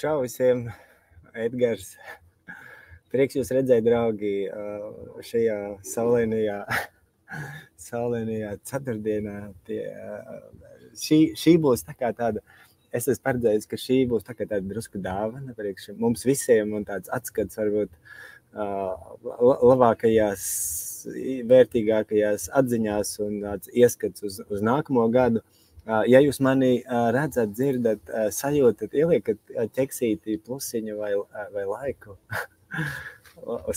Čau visiem, Edgars. Prieks jūs redzēt, draugi, šajā saulainajā ceturtdienā. Šī būs tā kā tāda, es esmu paredzējis, ka šī būs tā kā tāda drusku dāvana priekš mums visiem un tāds atskats varbūt labākajās, vērtīgākajās atziņās un tāds ieskats uz nākamo gadu. Ja jūs mani redzat, dzirdat, sajūtat, ieliekat ķeksīti plusiņu vai laiku.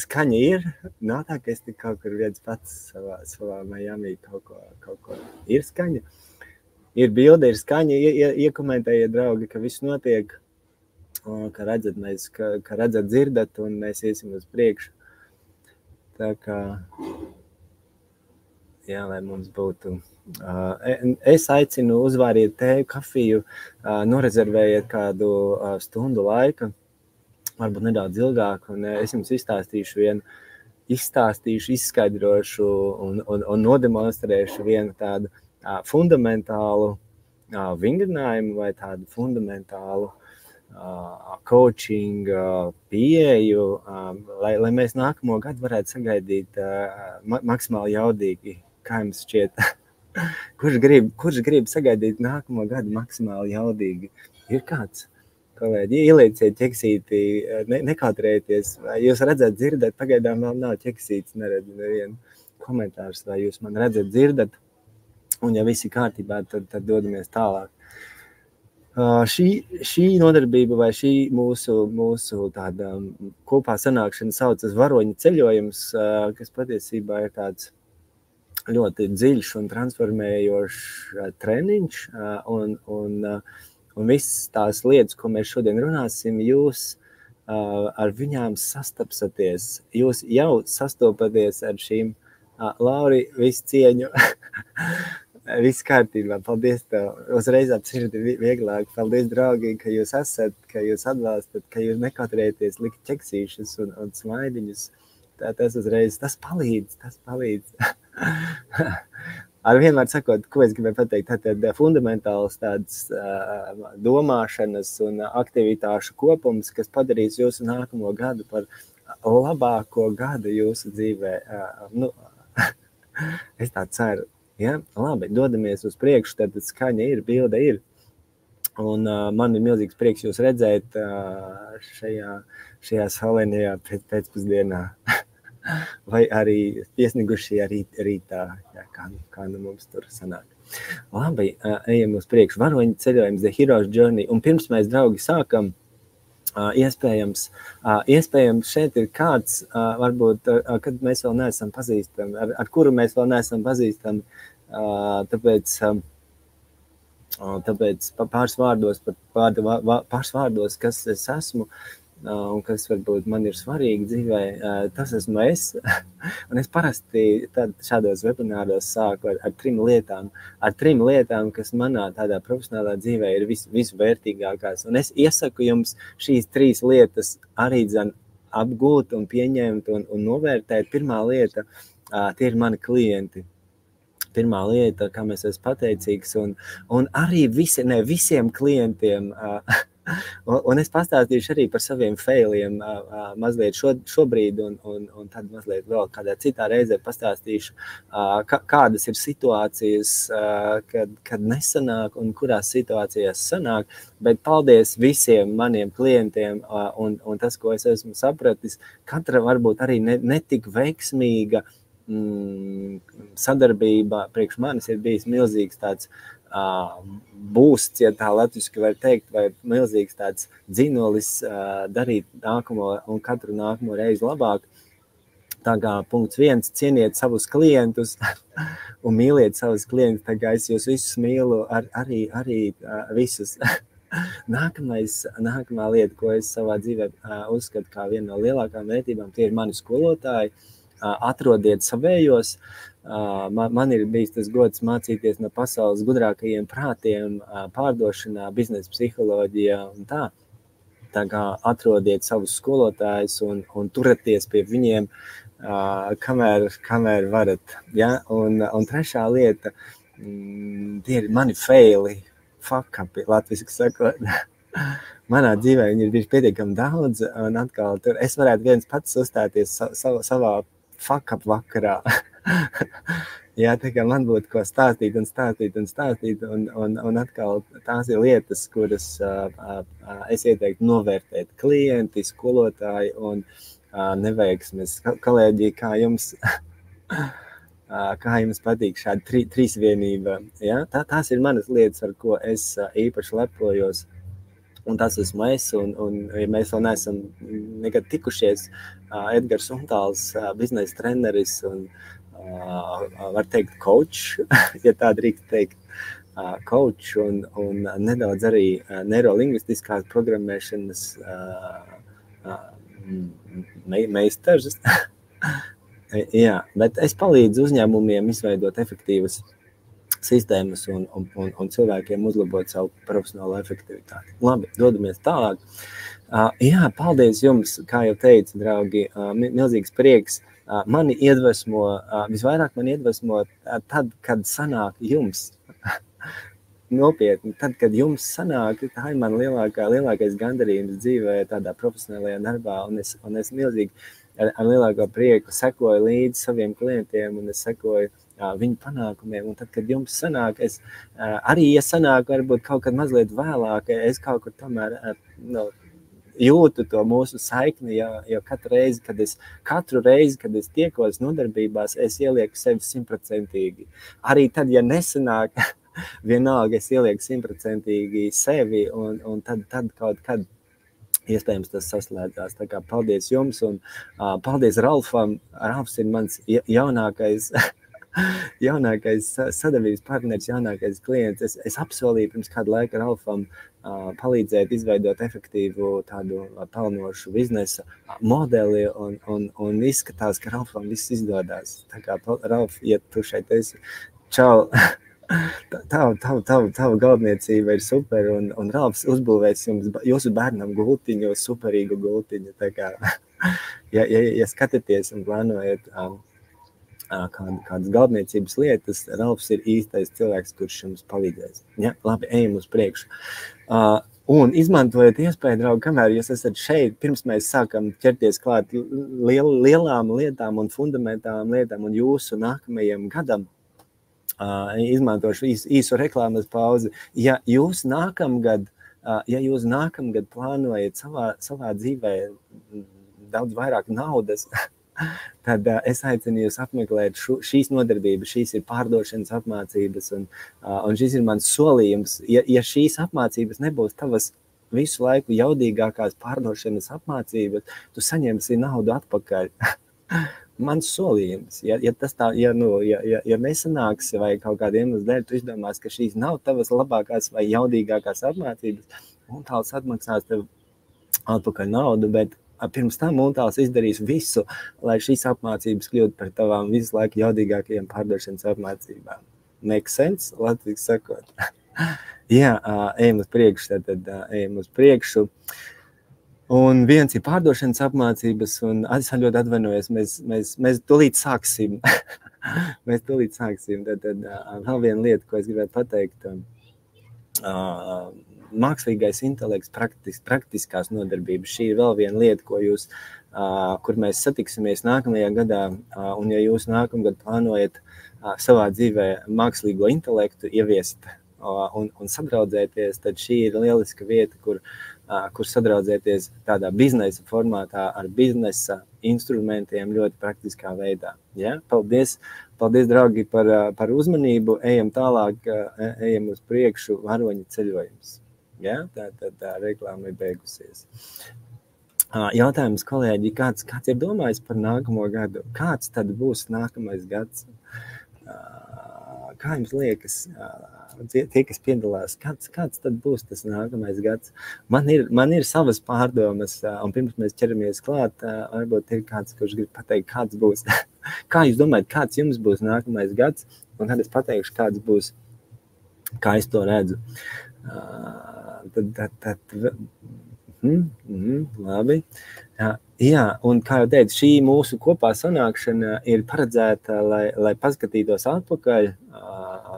Skaņa ir, nav tā, ka es tik kaut kur viens pats savā Miami kaut ko ir skaņa. Ir bilde, ir skaņa, iekomentējiet, draugi, ka viss notiek, ka redzat, dzirdat, un mēs iesim uz priekšu. Tā kā, jā, lai mums būtu... Es aicinu uzvāriet tēju, kafiju, norezervējiet kādu stundu laika, varbūt nedaudz ilgāk, un es jums izskaidrošu un nodemonstrēšu vienu tādu fundamentālu vingrinājumu vai tādu fundamentālu coaching pieeju, lai mēs nākamo gadu varētu sagaidīt maksimāli jaudīgi, kā jums šķiet. Kurš grib sagaidīt nākamo gadu maksimāli jaudīgi? Ir kāds? Kolēģi, ielieciet ķeksīti, nekautrējieties. Jūs redzat, dzirdat, pagaidām vēl nav ķeksīts, neredzu nevienu komentārus, vai jūs man redzat, dzirdat, un ja visi kārtībā, tad dodamies tālāk. Šī nodarbība vai šī mūsu tāda kopā sanākšana saucas varoņa ceļojums, kas patiesībā ir tāds ļoti dziļš un transformējošs treniņš, un visas tās lietas, ko mēs šodien runāsim, jūs ar viņām sastapsaties. Jūs jau sastopaties ar šīm. Lauri, visu cieņu, viss kārtībā. Paldies tev. Uzreiz ap sirdi vieglāk. Paldies, draugi, ka jūs esat, ka jūs atbalstat, ka jūs nekautrēties likt ķeksīšus un smaidiņus. Tas uzreiz, tas palīdz. Ar vienmēr sakot, ko es gribēju pateikt, tātad fundamentāls tāds domāšanas un aktivitāšu kopums, kas padarīs jūsu nākamo gadu par labāko gadu jūsu dzīvē. Es tā ceru. Ja? Labi, dodamies uz priekšu, tad skaņa ir, bilde ir. Un man ir milzīgs prieks jūs redzēt šajā saulainajā pēcpusdienā. Vai arī piesniguši rītā, jā, kā nu mums tur sanāk. Labi, ejam uz priekšu. Varoņa ceļojums, The Hero's Journey. Un pirms mēs, draugi, sākam, iespējams šeit ir kāds, varbūt, kad mēs vēl neesam pazīstami, ar kuru mēs vēl neesam pazīstami, tāpēc pāris vārdos, kas es esmu, un kas varbūt man ir svarīgi dzīvē, tas esmu es. Un es parasti šādos webināros sāku ar trim lietām, kas manā tādā profesionālā dzīvē ir visvērtīgākās. Un es iesaku jums šīs 3 lietas arī apgūt un pieņemt un novērtēt. Pirmā lieta, tie ir mani klienti. Pirmā lieta, kā mēs esmu pateicīgs, un arī visiem klientiem. Un es pastāstīšu arī par saviem failiem mazliet šobrīd, un tad mazliet vēl kādā citā reizē pastāstīšu, kādas ir situācijas, kad nesanāk un kurās situācijās sanāk. Bet paldies visiem maniem klientiem, un tas, ko es esmu sapratis, katra varbūt arī netik veiksmīga sadarbība priekš manis ir bijis milzīgs tāds būsts, ja tā latviski var teikt, vai milzīgs tāds dzinolis darīt nākamo un katru nākamo reizi labāk. Tā kā punkts 1, cieniet savus klientus un mīliet savus klientus, tā kā es jūs visus mīlu, arī visus. Nākamā lieta, ko es savā dzīvē uzskatu kā viena no lielākām vērtībām, tie ir mani skolotāji. Atrodiet savējos. Man ir bijis tas gods mācīties no pasaules gudrākajiem prātiem, pārdošanā, biznesa psiholoģijā un tā. Tā kā atrodiet savus skolotājus un turaties pie viņiem, kamēr varat. Ja? Un trešā lieta, tie ir mani faili, fuck-upi, latviski sakot. manā dzīvē viņi ir bijuši pietiekami daudz, un atkal tur es varētu viens pats uzstāties savā fuck up vakarā. Jā, tā kā man būtu ko stāstīt un atkal tās ir lietas, kuras es ieteiktu novērtēt klienti, skolotāji un neveiksmes. Kolēģi, kā jums patīk šāda trīsvienība? Ja? Tās ir manas lietas, ar ko es īpaši lepojos. Un tas esmu es, un ja mēs vēl neesam nekad tikušies, Edgars Untāls, biznesa treneris un var teikt coach, ja tā drīkst teikt, coach un nedaudz arī neirolingvistiskās programmēšanas meistars. Jā, bet es palīdzu uzņēmumiem izveidot efektīvas sistēmas un cilvēkiem uzlabot savu profesionālo efektivitāti. Labi, dodamies tālāk. Jā, paldies jums, kā jau teicu, draugi, milzīgs prieks. Mani iedvesmo, visvairāk mani iedvesmo tad, kad sanāk jums. Nopietni, tad, kad jums sanāk, tā ir man lielākais gandarījums dzīvē tādā profesionālajā darbā, un es milzīgi ar lielāko prieku sekoju līdzi saviem klientiem, un es sekoju viņu panākumiem, un tad, kad jums sanāk, es arī, ja sanāk varbūt kaut kad mazliet vēlāk, es kaut kur tomēr jūtu to mūsu saikni, jo katru reizi, kad es tiekos nodarbībās, es ielieku sevi 100%. Arī tad, ja nesanāk, vienalga es ielieku 100% sevi, un tad kaut kad iespējams tas saslēdzās. Tā kā paldies jums, un paldies Ralfam. Ralfs ir mans jaunākais sadarbības partneris, jaunākais klients. Es apsolīju pirms kādu laiku Ralfam palīdzēt izveidot efektīvu tādu pelnošu biznesa modeli, un izskatās, ka Ralfam viss izdodās. Tā kā, Ralf, ja tu šeit esi, čau! Tava galdniecība ir super, un Ralfs uzbūvēs jūsu bērnam gultiņu, superīgu gultiņu. Tā kā, ja skatāties un plānojat kādas galdniecības lietas, Ralfs ir īstais cilvēks, kurš jums palīdzēs. Ja? Labi, ejam uz priekšu. Un izmantojot iespēju, draugi, kamēr jūs esat šeit, pirms mēs sākam ķerties klāt lielām lietām un fundamentālām lietām un jūsu nākamajam gadam, izmantošu īsu reklāmas pauzi. Ja jūs nākamgad plānojat savā dzīvē daudz vairāk naudas, tad es aicinu jūs apmeklēt šīs nodarbības, šīs ir pārdošanas apmācības, un šis ir mans solījums. Ja šīs apmācības nebūs tavas visu laiku jaudīgākās pārdošanas apmācības, tu saņemsi naudu atpakaļ. Mans solījums, ja nesanāks vai kaut kādiem iemeslu dēļ, tu izdomās, ka šīs nav tavas labākās vai jaudīgākās apmācības, Untāls atmaksās tev atpakaļ naudu, bet pirms tam Untāls izdarīs visu, lai šīs apmācības kļūtu par tavām visu laiku jaudīgākajām pārdošanas apmācībām. Make sense? Latvijas sakot. Jā, ejam uz priekšu, tad ejam uz priekšu. Un viens ir pārdošanas apmācības, un es ļoti atvainojos, mēs tūlīt sāksim. Tad vēl viena lieta, ko es gribētu pateikt, mākslīgais intelekts, praktiskās nodarbības. Šī ir vēl viena lieta, kur mēs satiksimies nākamajā gadā, un ja jūs nākamgad plānojat savā dzīvē mākslīgo intelektu ieviest un sadraudzēties, tad šī ir lieliska vieta, kur sadraudzēties tādā biznesa formātā ar biznesa instrumentiem ļoti praktiskā veidā. Ja? Paldies, draugi, par uzmanību. Ejam tālāk, ejam uz priekšu, varoņu ceļojums. Ja? Tā reklāma ir beigusies. Jautājums, kolēģi, kāds ir domājis par nākamo gadu? Kāds tad būs nākamais gads? Kā jums liekas? Tie, kas piedalās, kāds tad būs tas nākamais gads? Man ir savas pārdomas, un pirms mēs ķeramies klāt, varbūt ir kāds, kurš grib pateikt, kāds būs. Kā jūs domājat, kāds jums būs nākamais gads? Un tad es pateikšu, kāds būs, kā es to redzu. Labi. Jā, un kā jau teicu, šī mūsu kopā sanākšana ir paredzēta, lai paskatītos atpakaļ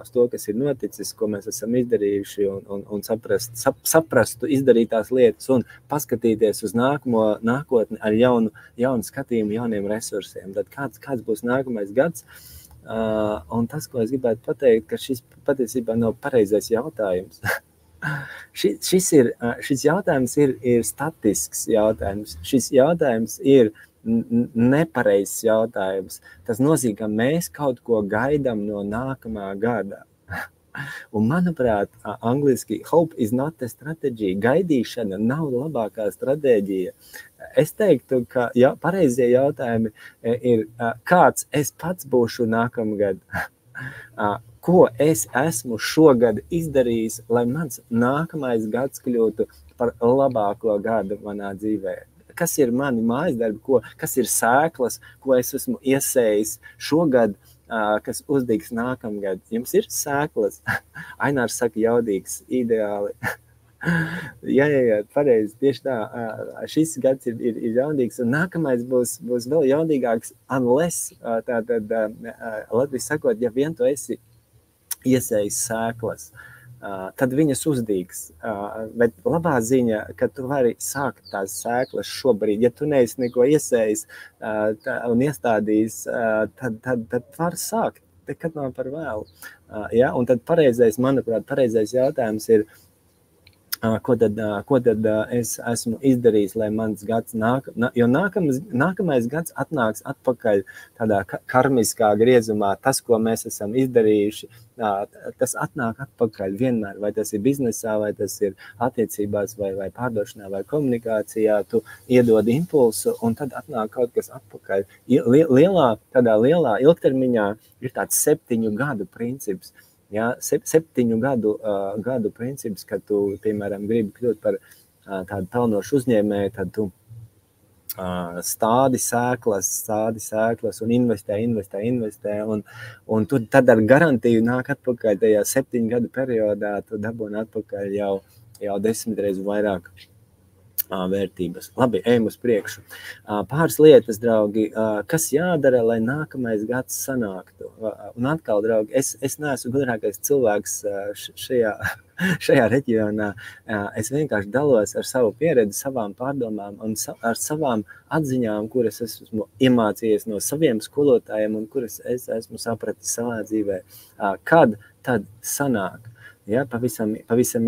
uz to, kas ir noticis, ko mēs esam izdarījuši un saprastu izdarītās lietas un paskatīties uz nākotni ar jaunu skatījumu, jauniem resursiem. Tad kāds būs nākamais gads? Un tas, ko es gribētu pateikt, ka šis patiesībā nav pareizais jautājums. Šis jautājums ir statisks jautājums. Šis jautājums ir nepareizs jautājums. Tas nozīmē, ka mēs kaut ko gaidām no nākamā gada. Un, manuprāt, angliski hope is not a strategy. Gaidīšana nav labākā stratēģija. Es teiktu, ka pareizie jautājumi ir, kāds es pats būšu nākamgad. Ko es esmu šogad izdarījis, lai mans nākamais gads kļūtu par labāko gadu manā dzīvē? Kas ir mani mājas darbi, kas ir sēklas, ko es esmu iesējis šogad, kas uzdīgs nākamgad? Jums ir sēklas? Ainārs saka jaudīgs, ideāli. Jā, pareizi, tieši tā. Šis gads ir jaudīgs, un nākamais būs vēl jaudīgāks, unless, tātad, Latvijas sakot, ja vien tu esi iesējis sēklas, tad viņas uzdīgs. Bet labā ziņa, ka tu vari sākt tās sēklas šobrīd. Ja tu neesi neko iesējis un iestādījis, tad var sākt, nekad nav par vēlu. Ja? Un tad manuprāt, pareizais jautājums ir, ko tad es esmu izdarījis, lai mans gads jo nākamais gads atnāks atpakaļ tādā karmiskā griezumā. Tas, ko mēs esam izdarījuši, tas atnāk atpakaļ vienmēr, vai tas ir biznesā, vai tas ir attiecībās, vai pārdošanā, vai komunikācijā. Tu iedod impulsu, un tad atnāk kaut kas atpakaļ. Tādā lielā ilgtermiņā ir tāds 7 gadu princips. Ja, 7 gadu princips, kad tu, piemēram, gribi kļūt par tādu pelnošu uzņēmēju, tad tu stādi sēklas un investē, un tu tad ar garantiju nāk atpakaļ tajā 7 gadu periodā, tu dabūni atpakaļ jau 10 reiz vairāk vērtības. Labi, ejam uz priekšu. Pāris lietas, draugi, kas jādara, lai nākamais gads sanāktu. Un atkal, draugi, es neesmu gudrākais cilvēks šajā reģionā. Es vienkārši dalos ar savu pieredzi, savām pārdomām un ar savām atziņām, kuras esmu iemācījies no saviem skolotājiem un kuras es esmu sapratis savā dzīvē. Kad tad sanāk? Ja, pavisam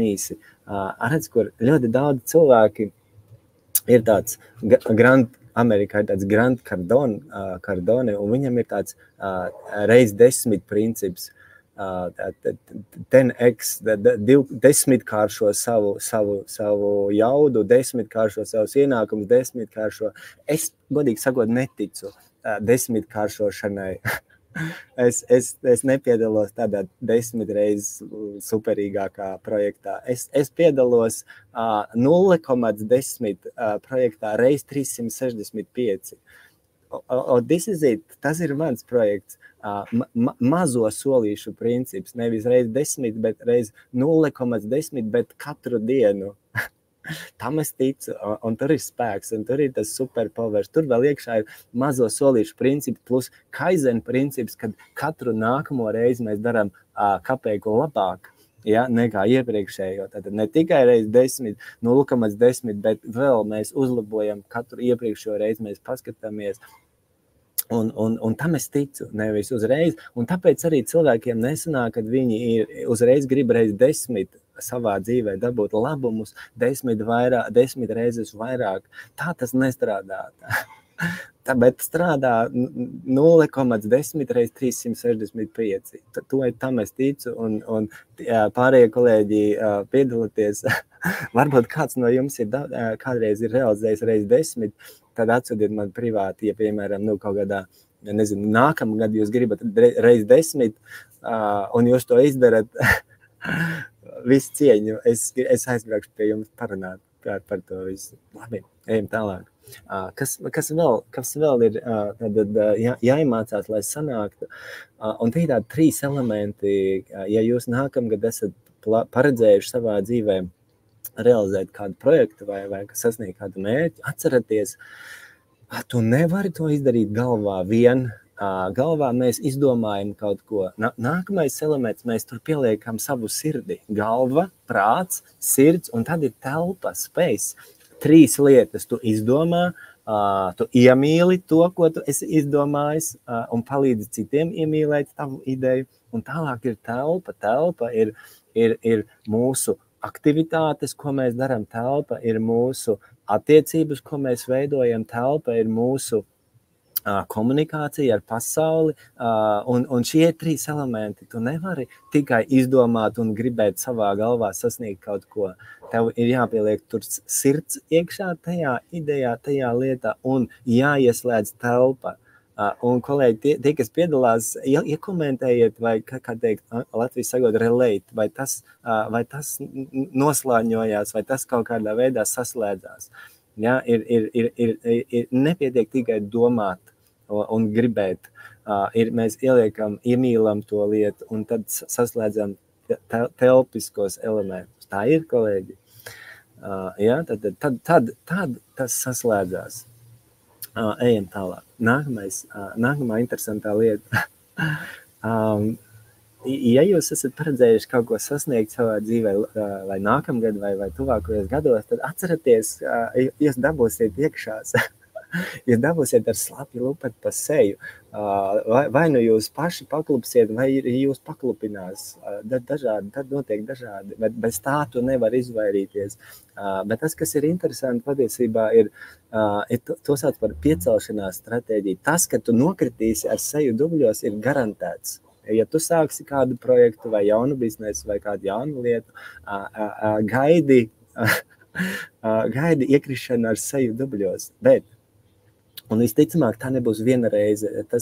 īsi. Redz, kur ļoti daudz cilvēki ir tāds Amerikā ir tāds Grant Cardone, un viņam ir tāds reiz 10 princips. 10x, 10-kāršo savu jaudu, 10-kāršo savus ienākumus, 10-kāršo. Es, godīgi sakot, neticu 10-kāršošanai. Es nepiedalos tādā 10 reizes superīgākā projektā. Es piedalos 0,10 projektā reiz 365. This is it. Tas ir mans projekts. Mazo solīšu princips. Nevis reiz 10, bet reiz 0,10, bet katru dienu. Tam es ticu, un tur ir spēks, un tur ir tas superpowers. Tur vēl iekšā ir mazo solīšu princips plus kaizen princips, kad katru nākamo reizi mēs darām kapeiku labāk, ja, nekā iepriekšējo. Tātad ne tikai reiz 10, 0,10, bet vēl mēs uzlabojam katru iepriekšējo reizi, mēs paskatāmies. Un tam es ticu, nevis uzreiz. Un tāpēc arī cilvēkiem nesanāk, kad viņi uzreiz grib reiz 10 savā dzīvē dabūt labumus 10 reizes vairāk. Tā tas nestrādā. Bet strādā 0,10 reiz 365. Tam es ticu, un pārējie kolēģi piedalīties. Varbūt kāds no jums kādreiz ir realizējis reiz 10, tad atsūtiet man privāti, ja, piemēram, kaut kādā, nezinu, nākamgad jūs gribat reiz 10, un jūs to izdarat, visu cieņu, es aizbraukšu pie jums parunāt par to visu. Labi, ejam tālāk. Kas vēl ir jāiemācās, lai sanāktu? Un tie ir tādi 3 elementi, ja jūs nākamgad esat paredzējuši savā dzīvē realizēt kādu projektu vai sasniegt kādu mērķi, atceraties, tu nevari to izdarīt galvā vien. Galvā mēs izdomājam kaut ko. Nākamais elements, mēs tur pieliekam savu sirdi. Galva, prāts, sirds, un tad ir telpa, space. 3 lietas tu izdomā, tu iemīli to, ko tu esi izdomājis, un palīdzi citiem iemīlēt tavu ideju. Un tālāk ir telpa. Telpa ir mūsu aktivitātes, ko mēs darām. Telpa ir mūsu attiecības, ko mēs veidojam. Telpa ir mūsu komunikācija ar pasauli, un šie 3 elementi. Tu nevari tikai izdomāt un gribēt savā galvā sasniegt kaut ko. Tev ir jāpieliek tur sirds iekšā tajā idejā, tajā lietā, un jāieslēdz telpa. Un, kolēģi, tie kas piedalās, iekomentējiet, vai, kā teikt, Latvijas sakot, relate, vai tas noslāņojās, vai tas kaut kādā veidā saslēdzās. Ja, ir nepietiek tikai domāt un gribēt. Mēs iemīlam to lietu un tad saslēdzam telpiskos elementus. Tā ir, kolēģi. Ja, tad tas saslēdzās. Ejam tālāk. Nākamā interesantā lieta. Ja jūs esat paredzējuši kaut ko sasniegt savā dzīvē, vai nākamgad, vai tuvākajos gados, tad atceraties, jūs dabūsiet iekšās. Jūs dabūsiet ar slapju lupati pa seju. Vai nu jūs paši paklupsiet, vai jūs paklupinās. Tad notiek dažādi. Bet bez tā tu nevar izvairīties. Bet tas, kas ir interesanti patiesībā, ir to sauc par piecelšanās stratēģiju. Tas, ka tu nokritīsi ar seju dubļos, ir garantēts. Ja tu sāksi kādu projektu vai jaunu biznesu vai kādu jaunu lietu, gaidi iekrišanu ar seju dubļos. Un visticamāk, tā nebūs viena reize, tā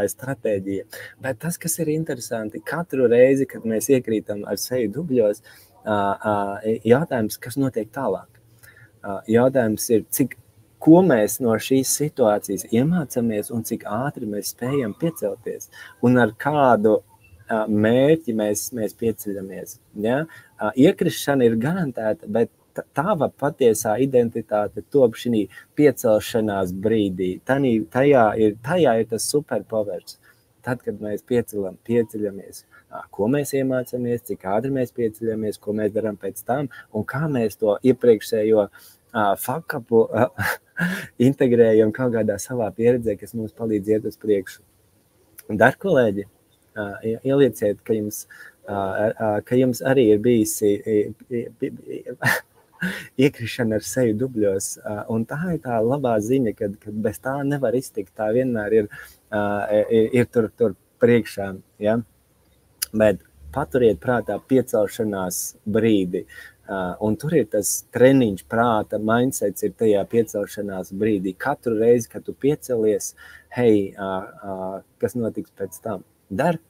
ir stratēģija. Bet tas, kas ir interesanti, katru reizi, kad mēs iekrītam ar seju dubļos, jautājums, kas notiek tālāk. Jautājums ir, ko mēs no šīs situācijas iemācāmies un cik ātri mēs spējam piecelties un ar kādu mērķi mēs pieceļamies. Ja? Iekrišana ir garantēta, bet tava patiesā identitāte top šī piecelšanās brīdī. Tajā ir tas superpowers. Tad, kad mēs pieceļamies, ko mēs iemācāmies, cik ātri mēs pieceļamies, ko mēs darām pēc tam un kā mēs to iepriekšējo fakapu integrējam kaut kādā savā pieredzē, kas mums palīdz iet uz priekšu. Dar, kolēģi, ielieciet, ka jums arī ir bijusi iekrišana ar seju dubļos, un tā ir tā labā ziņa, kad bez tā nevar iztikt, tā vienmēr ir tur priekšā, ja? Bet paturiet prātā piecelšanās brīdi, un tur ir tas treniņš prāta, mindsets ir tajā piecelšanās brīdī. Katru reizi, kad tu piecelies, kas notiks pēc tam? Dar!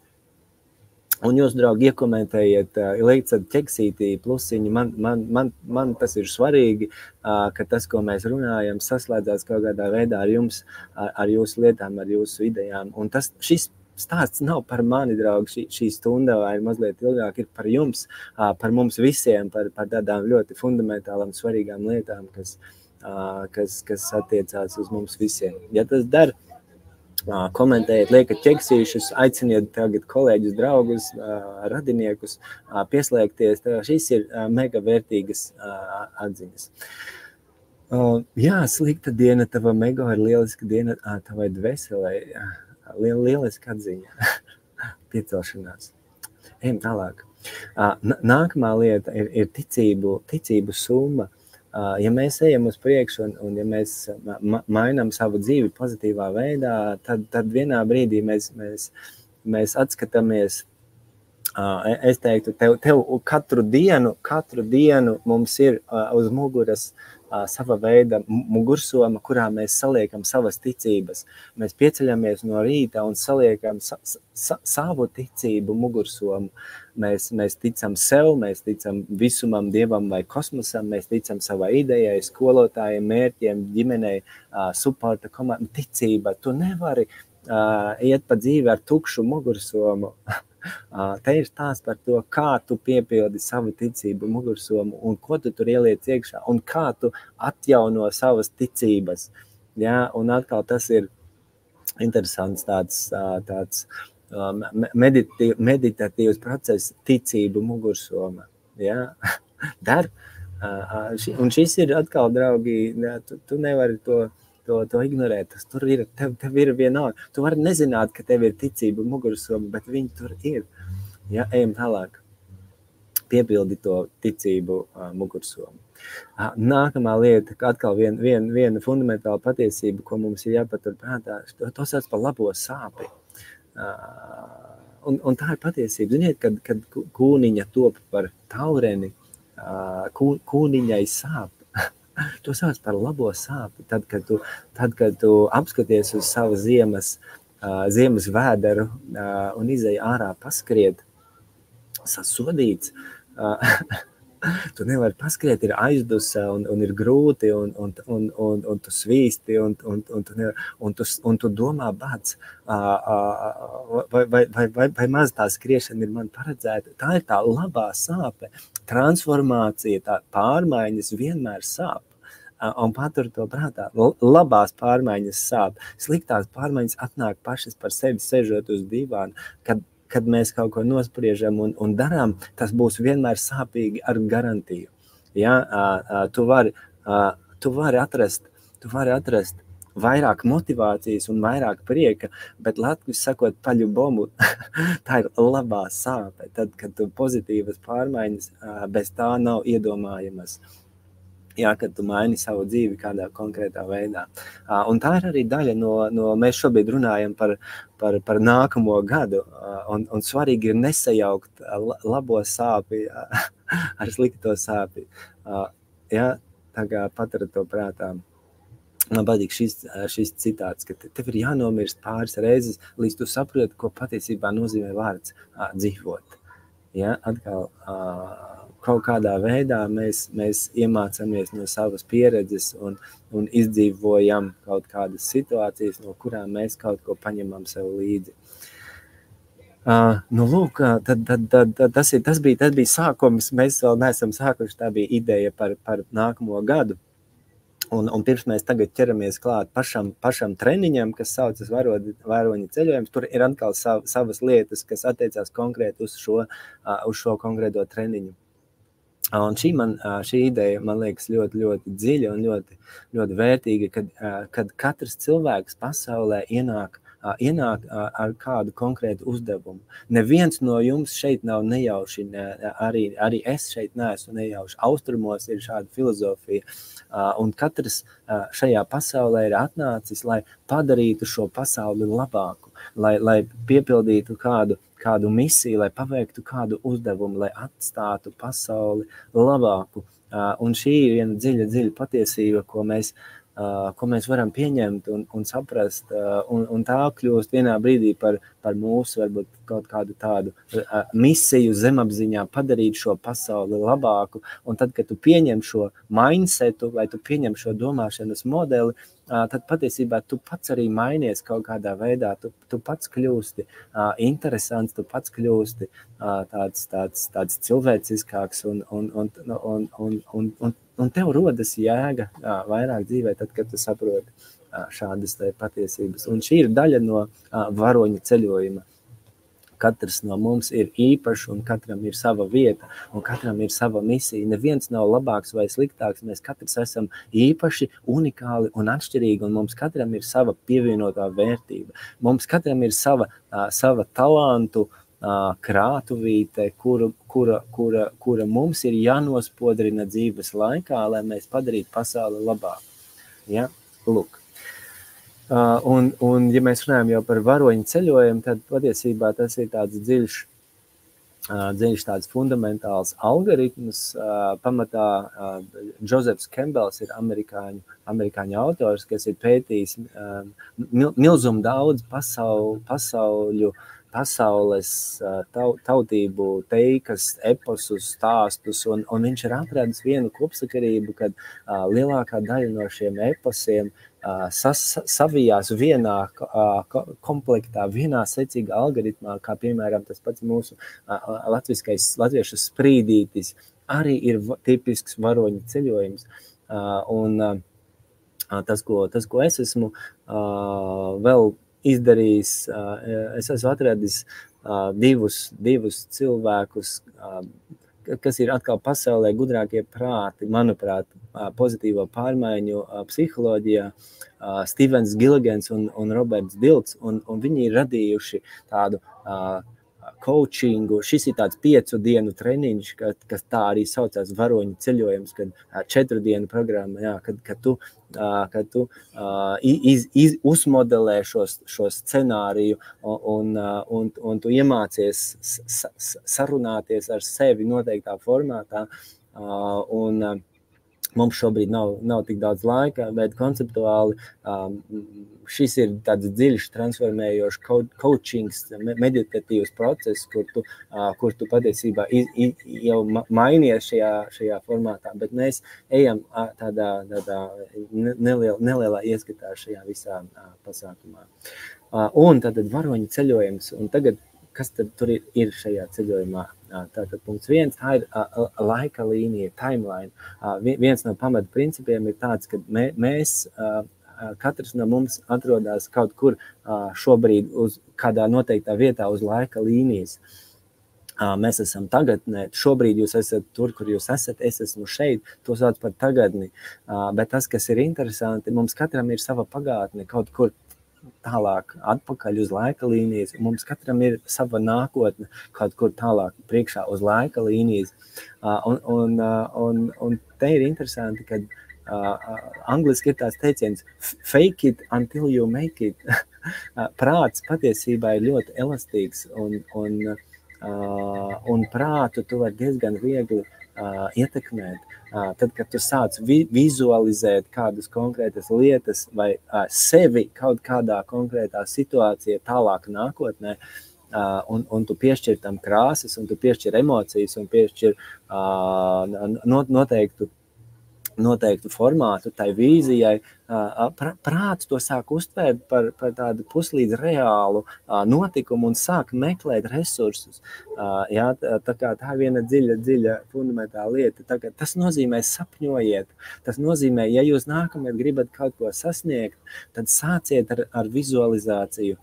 Un jūs, draugi, iekomentējiet, lieciet ķeksītī plusiņi, man tas ir svarīgi, ka tas, ko mēs runājam, saslēdzās kaut kādā veidā ar jums, ar jūsu lietām, ar jūsu idejām. Un šis stāsts nav par mani, draugi, šī stunda vai mazliet ilgāk ir par jums, par mums visiem, par tādām ļoti fundamentālām, svarīgām lietām, kas attiecās uz mums visiem. Ja tas dar, komentējiet, liekat ķeksīšus, aiciniet tagad kolēģus, draugus, radiniekus pieslēgties. Šīs ir mega vērtīgas atziņas. Jā, slikta diena, tava mega ir lieliska diena, tavai dveselē, lieliska atziņa, piecelšanās. Ejam tālāk. Nākamā lieta ir ticību summa. Ja mēs ejam uz priekšu un ja mēs mainām savu dzīvi pozitīvā veidā, tad vienā brīdī mēs atskatāmies, es teiktu, tev katru dienu mums ir uz muguras sava veida mugursoma, kurā mēs saliekam savas ticības. Mēs pieceļamies no rīta un saliekam savu ticību mugursomu. Mēs ticam sev, mēs ticam visumam, Dievam vai kosmosam, mēs ticam savai idejai, skolotājiem, mērķiem, ģimenei, supporta komandai. Ticība, tu nevari iet pa dzīvi ar tukšu mugursomu. Te ir stāsts par to, kā tu piepildi savu ticību mugursomu un ko tu tur ieliec iekšā un kā tu atjauno savas ticības. Ja? Un atkal tas ir interesants tāds meditatīvs process, ticību mugursoma. Ja? Un šis ir atkal, draugi, tu nevari to ignorēt. Tas tur ir, tev ir vienalga. Tu vari nezināt, ka tev ir ticība mugursoma, bet viņi tur ir. Ja, ejam tālāk. Piepildi to ticību mugursomu. Nākamā lieta, atkal viena fundamentāla patiesība, ko mums ir jāpatur prātā, to sauc par labo sāpi. Un tā ir patiesība. Ziniet, kad kūniņa top par taureni, kūniņai sāp. To sauc par labo sāpi. Tad, kad tu apskaties uz savu ziemas vēderu un izej ārā paskriet, sasodīts, tu nevari paskriet, ir aizdusa un ir grūti un tu svīsti un tu domā bāc, vai maz tā skriešana ir man paredzēta. Tā ir tā labā sāpe. Transformācija, tā pārmaiņas vienmēr sāp. Un patur to prātā. Labās pārmaiņas sāp. Sliktās pārmaiņas atnāk pašas par sevi sežot uz divānu. Kad mēs kaut ko nospriežam un darām, tas būs vienmēr sāpīgi ar garantiju. Ja? Tu vari atrast vairāk motivācijas un vairāk prieka, bet latviski sakot paļu bombu, tā ir labā sāpe. Tad, kad tu pozitīvas pārmaiņas bez tā nav iedomājamas. Jā, kad tu maini savu dzīvi kādā konkrētā veidā. Un tā ir arī daļa no mēs šobrīd runājam par nākamo gadu, un svarīgi ir nesajaukt labo sāpi ar slikto sāpi. Jā, tā kā patara to prātā. Man patīk šis citāts, ka tev ir jānomirst pāris reizes, līdz tu saproti, ko patiesībā nozīmē vārds dzīvot. Ja, atkal kaut kādā veidā mēs iemācāmies no savas pieredzes un izdzīvojam kaut kādas situācijas, no kurām mēs kaut ko paņemam sev līdzi. Lūk, tas bija sākums, mēs vēl neesam sākuši, tā bija ideja par nākamo gadu. Un pirms mēs tagad ķeramies klāt pašam treniņam, kas saucas varoņa ceļojums, tur ir atkal savas lietas, kas attiecās konkrēti uz šo konkrēto treniņu. Un šī ideja, man liekas, ļoti, ļoti dziļa un ļoti, ļoti vērtīga, kad katrs cilvēks pasaulē ienāk ar kādu konkrētu uzdevumu. Neviens no jums šeit nav nejauši, arī es šeit neesmu nejauši. Austrumos ir šāda filozofija, un katrs šajā pasaulē ir atnācis, lai padarītu šo pasauli labāku, lai piepildītu kādu misiju, lai paveiktu kādu uzdevumu, lai atstātu pasauli labāku. Un šī ir viena dziļa patiesība, ko mēs varam pieņemt un saprast, un tā kļūst vienā brīdī par mūsu, varbūt kaut kādu tādu misiju zemapziņā padarīt šo pasauli labāku, un tad, kad tu pieņem šo mindsetu, vai tu pieņem šo domāšanas modeli, tad patiesībā tu pats arī mainies kaut kādā veidā, tu pats kļūsti interesants, tu pats kļūsti tāds cilvēciskāks un tev rodas jēga vairāk dzīvē, tad, kad tu saproti šādas patiesības. Un šī ir daļa no varoņa ceļojuma. Katrs no mums ir īpašs, un katram ir sava vieta, un katram ir sava misija. Neviens nav labāks vai sliktāks, mēs katrs esam īpaši, unikāli un atšķirīgi, un mums katram ir sava pievienotā vērtība. Mums katram ir sava talantu krātuvīte, kura mums ir jānospodrina dzīves laikā, lai mēs padarītu pasauli labāku. Ja? Lūk. Un ja mēs runājam jau par varoņu ceļojumu, tad patiesībā tas ir tāds dziļš tāds fundamentāls algoritms. Pamatā Josefs Campbells ir amerikāņu autors, kas ir pētījis milzumu daudz pasaules tautību teikas, eposus, stāstus, un viņš ir atradis vienu kopsakarību, kad lielākā daļa no šiem eposiem savijās vienā komplektā, vienā secīgā algoritmā, kā piemēram tas pats mūsu latviešu sprīdītis, arī ir tipisks varoņu ceļojums. Un tas, ko es esmu vēl izdarījis, es esmu atradis divus cilvēkus, kas ir atkal pasaulē gudrākie prāti, manuprāt, pozitīvo pārmaiņu psiholoģijā, Stevens Gilligans un Roberts Dilts, un viņi ir radījuši tādu coachingu. Šis ir tāds 5 dienu treniņš, kas tā arī saucās varoņu ceļojums, kad 4 dienu programma, jā, kad tu uzmodelē šo scenāriju un tu iemācies sarunāties ar sevi noteiktā formātā, un mums šobrīd nav tik daudz laika, bet konceptuāli šis ir tāds dziļš, transformējošs coachings, meditatīvs process, kur tu patiesībā jau mainies šajā formātā, bet mēs ejam tādā nelielā ieskatā šajā visā pasākumā. Un tātad varoņu ceļojums, un tagad, kas tad tur ir šajā ceļojumā? Tātad punkts 1, tā ir laika līnija, timeline. Viens no pamata principiem ir tāds, ka mēs, katrs no mums atrodas kaut kur šobrīd uz kādā noteiktā vietā uz laika līnijas. Mēs esam tagadnē, šobrīd jūs esat tur, kur jūs esat, es esmu šeit, to sauc par tagadni. Bet tas, kas ir interesanti, mums katram ir sava pagātne kaut kur tālāk atpakaļ uz laika līnijas. Mums katram ir sava nākotne kaut kur tālāk priekšā uz laika līnijas. Un te ir interesanti, ka angliski ir tāds teiciens fake it until you make it. Prāts patiesībā ir ļoti elastīgs un prātu tu vari diezgan viegli ietekmēt. Tad, kad tu sāc vizualizēt kādas konkrētas lietas vai sevi kaut kādā konkrētā situācijā tālāk nākotnē, un tu piešķir tam krāsas, un tu piešķir emocijas, un piešķir noteiktu formātu tai vīzijai, prāts to sāk uztvērt par tādu puslīdz reālu notikumu un sāk meklēt resursus. Jā, tā ir viena dziļa fundamentāla lieta. Tas nozīmē sapņojiet. Tas nozīmē, ja jūs nākamajā gribat kaut ko sasniegt, tad sāciet ar vizualizāciju.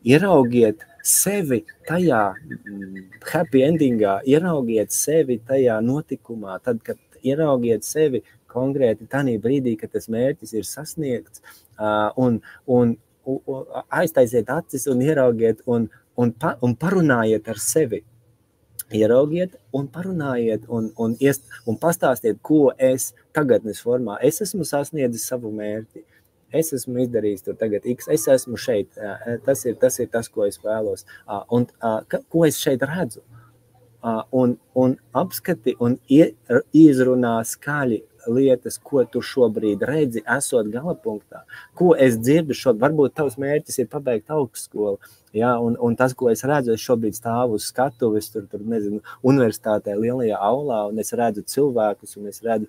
Ieraugiet sevi tajā happy endingā, ieraugiet sevi tajā notikumā, tad, kad ieraugiet sevi konkrēti tanī brīdī, kad tas mērķis ir sasniegts, un aiztaisiet acis un ieraugiet un parunājiet ar sevi. Ieraugiet un parunājiet un pastāstiet, ko es tagadnes formā. Es esmu sasniedzis savu mērķi. Es esmu izdarījis tur tagad X, es esmu šeit. Tas ir tas, ko es vēlos. Un ko es šeit redzu? Un apskati un izrunā skaļi lietas, ko tu šobrīd redzi, esot galapunktā. Ko es dzirdu šobrīd? Varbūt tavs mērķis ir pabeigt augstskolu. Ja, un tas, ko es redzu, es šobrīd stāvu uz skatuves, tur nezinu, universitātē lielajā aulā, un es redzu cilvēkus, un es redzu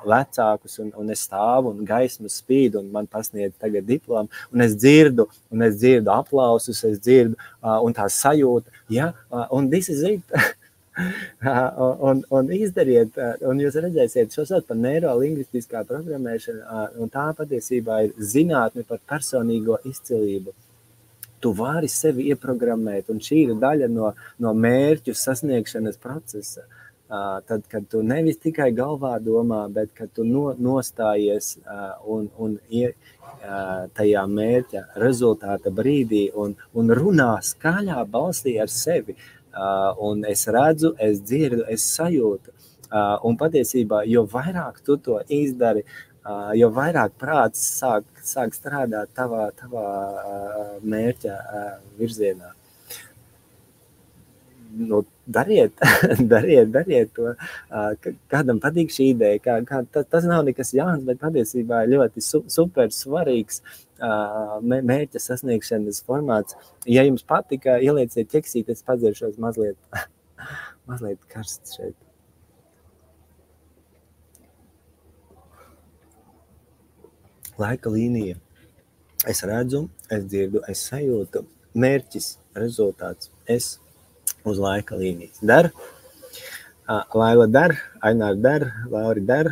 vecākus, un es stāvu, un gaisma spīd, un man pasniedz tagad diplomu, un es dzirdu aplausus, es dzirdu, un tā sajūta, ja, un this is it. Un izdariet, un jūs redzēsiet, šo sauc par neirolingvistiskā programmēšana, un tā patiesībā ir zinātne par personīgo izcilību. Tu vari sevi ieprogrammēt, un šī ir daļa no mērķu sasniegšanas procesa. Tad, kad tu nevis tikai galvā domā, bet kad tu nostājies un tajā mērķa rezultāta brīdī un runā skaļā balsī ar sevi. Un es redzu, es dzirdu, es sajūtu. Un patiesībā, jo vairāk tu to izdari, jo vairāk prāts sāk strādāt tavā mērķa virzienā. Nu, dariet to. Kādam patīk šī ideja. Tas nav nekas jauns, bet patiesībā ļoti super svarīgs mērķa sasniegšanas formāts. Ja jums patika, ielieciet ķeksīt, es padzeršos mazliet karsts šeit. laika līnija. Es redzu, es dzirdu, es sajūtu, mērķis, rezultāts, es uz laika līnijas. Dar, Laila dar, Ainār dar, Lauri dar,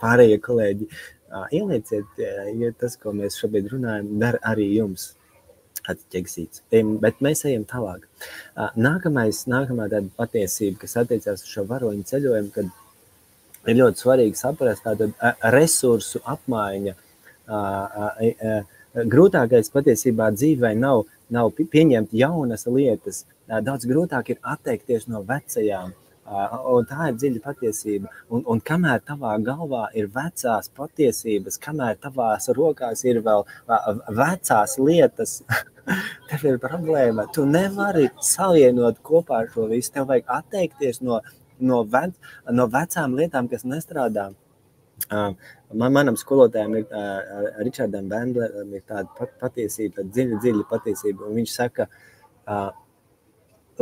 pārējie kolēģi, ielieciet, ja tas, ko mēs šobrīd runājam, dar arī jums atķeksīts. Bet mēs ejam tālāk. Nākamā tāda patiesība, kas attiecās uz šo varoņu ceļojumu, kad ir ļoti svarīgi saprast tātad resursu apmaiņa. Grūtākais patiesībā dzīvē nav pieņemt jaunas lietas. Daudz grūtāk ir atteikties no vecajām. Un tā ir dziļa patiesība. Un kamēr tavā galvā ir vecās patiesības, kamēr tavās rokās ir vēl vecās lietas, tev ir problēma. Tu nevari savienot kopā šo visu. Tev vajag atteikties no vecām lietām, kas nestrādā. Manam skolotājam ir Richardam Bandleram ir tāda patiesība, tāda dziļa patiesība. Un viņš saka,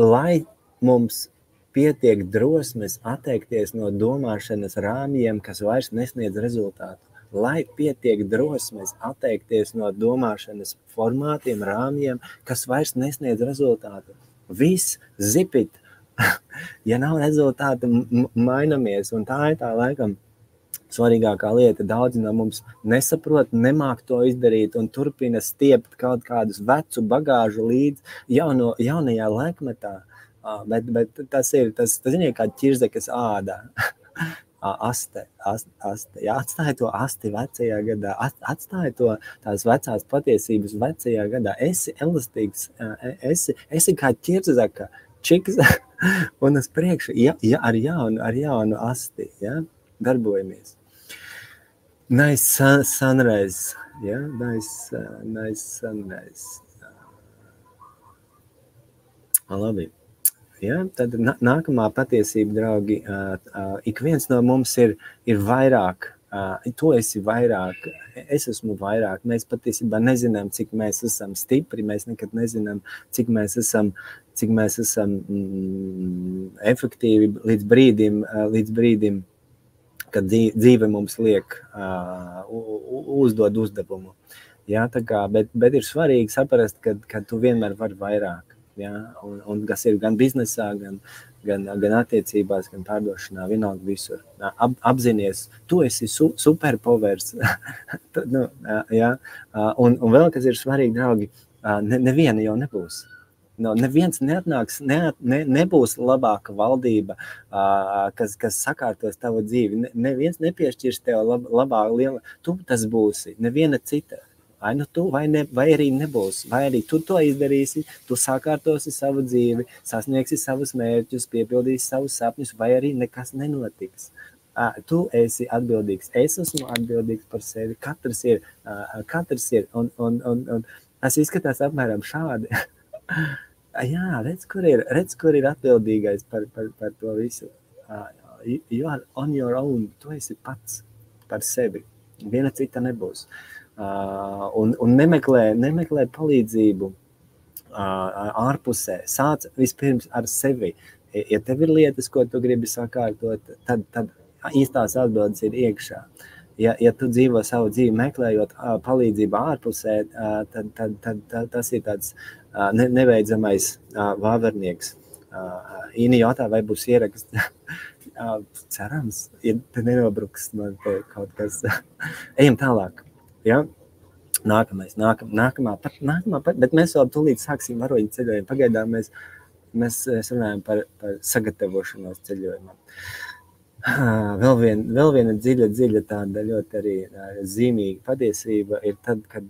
lai mums pietiek drosmes atteikties no domāšanas rāmjiem, kas vairs nesniedz rezultātu. Lai pietiek drosmes atteikties no domāšanas formātiem, rāmjiem, kas vairs nesniedz rezultātu. Viss, zipit. Ja nav rezultāta, mainamies. Un tā ir tā laikam svarīgākā lieta. Daudzi no mums nesaprot, nemāk to izdarīt un turpina stiept kaut kādus vecu bagāžu līdz jaunajā laikmetā. Bet tas ir, ziniet, kā ķirzekas ādā. Aste. Jā, atstāja to asti vecajā gadā. Atstāja to tās vecās patiesības vecajā gadā. Esi elastīgs, esi kā ķirzaka, čiks un uz priekšu, ar jaunu asti, ja? Darbojamies. Nice sunrise. Ja? Nice sunrise. Labi. Ja, tad nākamā patiesība, draugi, ik viens no mums ir vairāk, tu esi vairāk, es esmu vairāk, mēs patiesībā nezinām, cik mēs esam stipri, mēs nekad nezinām, cik mēs esam efektīvi līdz brīdim, kad dzīve mums liek uzdod uzdevumu. Ja, tā kā, bet ir svarīgi saprast, ka tu vienmēr vari vairāk. Ja, un kas ir gan biznesā, gan attiecībās, gan pārdošanā, vienalga visur. Apzinies, tu esi superpowers. Ja, un vēl, kas ir svarīgi, draugi, neviena jau nebūs. Neviens neatnāks, nebūs labāka valdība, kas sakārtos tavu dzīvi. Neviens nepiešķirs tev labāk liela. Tu tas būsi, neviena cita. Vai nu tu, vai arī nebūs, vai arī tu to izdarīsi, tu sakārtosi savu dzīvi, sasniegsi savus mērķus, piepildīsi savus sapņus, vai arī nekas nenotiks. Tu esi atbildīgs, es esmu atbildīgs par sevi, katrs ir, un tas izskatās apmēram šādi. Jā, redz, kur ir atbildīgais par to visu. You are on your own, tu esi pats par sevi, viena cita nebūs. Un nemeklē palīdzību ārpusē. Sāc vispirms ar sevi. Ja tev ir lietas, ko tu gribi sakārtot, tad īstās atbildes ir iekšā. Ja tu dzīvo savu dzīvi meklējot palīdzību ārpusē, tad tas ir tāds neveidzamais vāvernieks. Ini jautā, vai būs ieraksts. Cerams, ja te nenobruks man kaut kas. Ejam tālāk. Ja? Nākamā, bet mēs vēl tūlīt sāksim varoņu ceļojumu. Pagaidām mēs runājam par sagatavošanos ceļojumam. Vēl viena dziļa tāda ļoti arī zīmīga patiesība ir tad, kad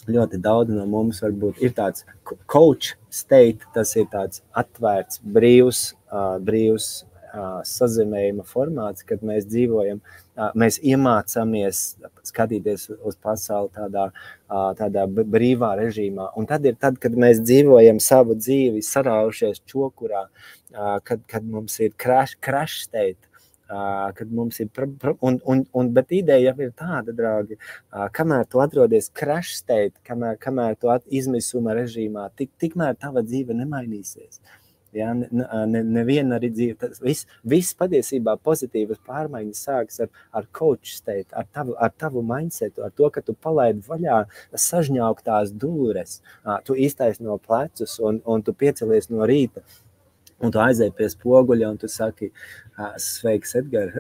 ļoti daudz no mums varbūt ir tāds coach state, tas ir tāds atvērts, brīvs sazemējuma formāts, kad mēs dzīvojam, mēs iemācāmies skatīties uz pasauli tādā brīvā režīmā. Un tad, kad mēs dzīvojam savu dzīvi saraušies čokurā, kad mums ir crash state, kad mums ir, bet ideja jau ir tāda, draugi, kamēr tu atrodies crash state, kamēr tu izmisuma režīmā, tikmēr tava dzīve nemainīsies. Ja, neviena arī dzīve. Tas viss patiesībā pozitīvas pārmaiņas sāks ar coach state, ar tavu mindsetu, ar to, ka tu palaidi vaļā sažņauktās dūres. Tu iztaisno plecus un tu piecelies no rīta, un tu aizēji pie spoguļa, un tu saki, sveiks, Edgar,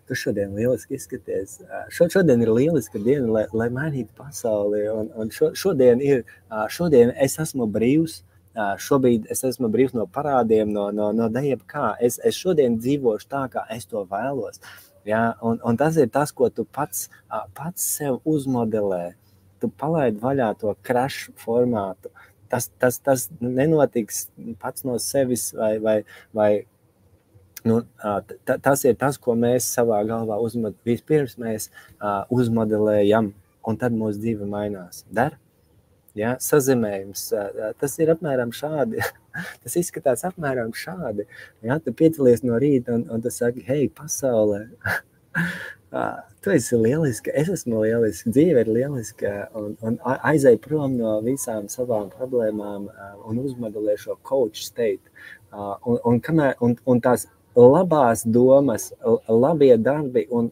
tu šodien lieliski izskaties. Šodien ir lieliska diena, lai mainītu pasauli, un šodien es esmu brīvs. Šobrīd es esmu brīvs no parādiem, no jebkā. Es šodien dzīvošu tā, kā es to vēlos. Ja? Un tas ir tas, ko tu pats sev uzmodelē. Tu palaidi vaļā to crash formātu. Tas nenotiks pats no sevis vai tas ir tas, ko mēs savā galvā vispirms mēs uzmodelējam, un tad mūsu dzīve mainās. Ja, sazemējums, tas ir apmēram šādi, tas izskatās apmēram šādi. Ja, tu piecelies no rīta un tu saki, hei, pasaulē, tu esi lieliska, es esmu lieliska, dzīve ir lieliska, un aizēj prom no visām savām problēmām un uzmodelē šo coach state. Un tās labās domas, labie darbi un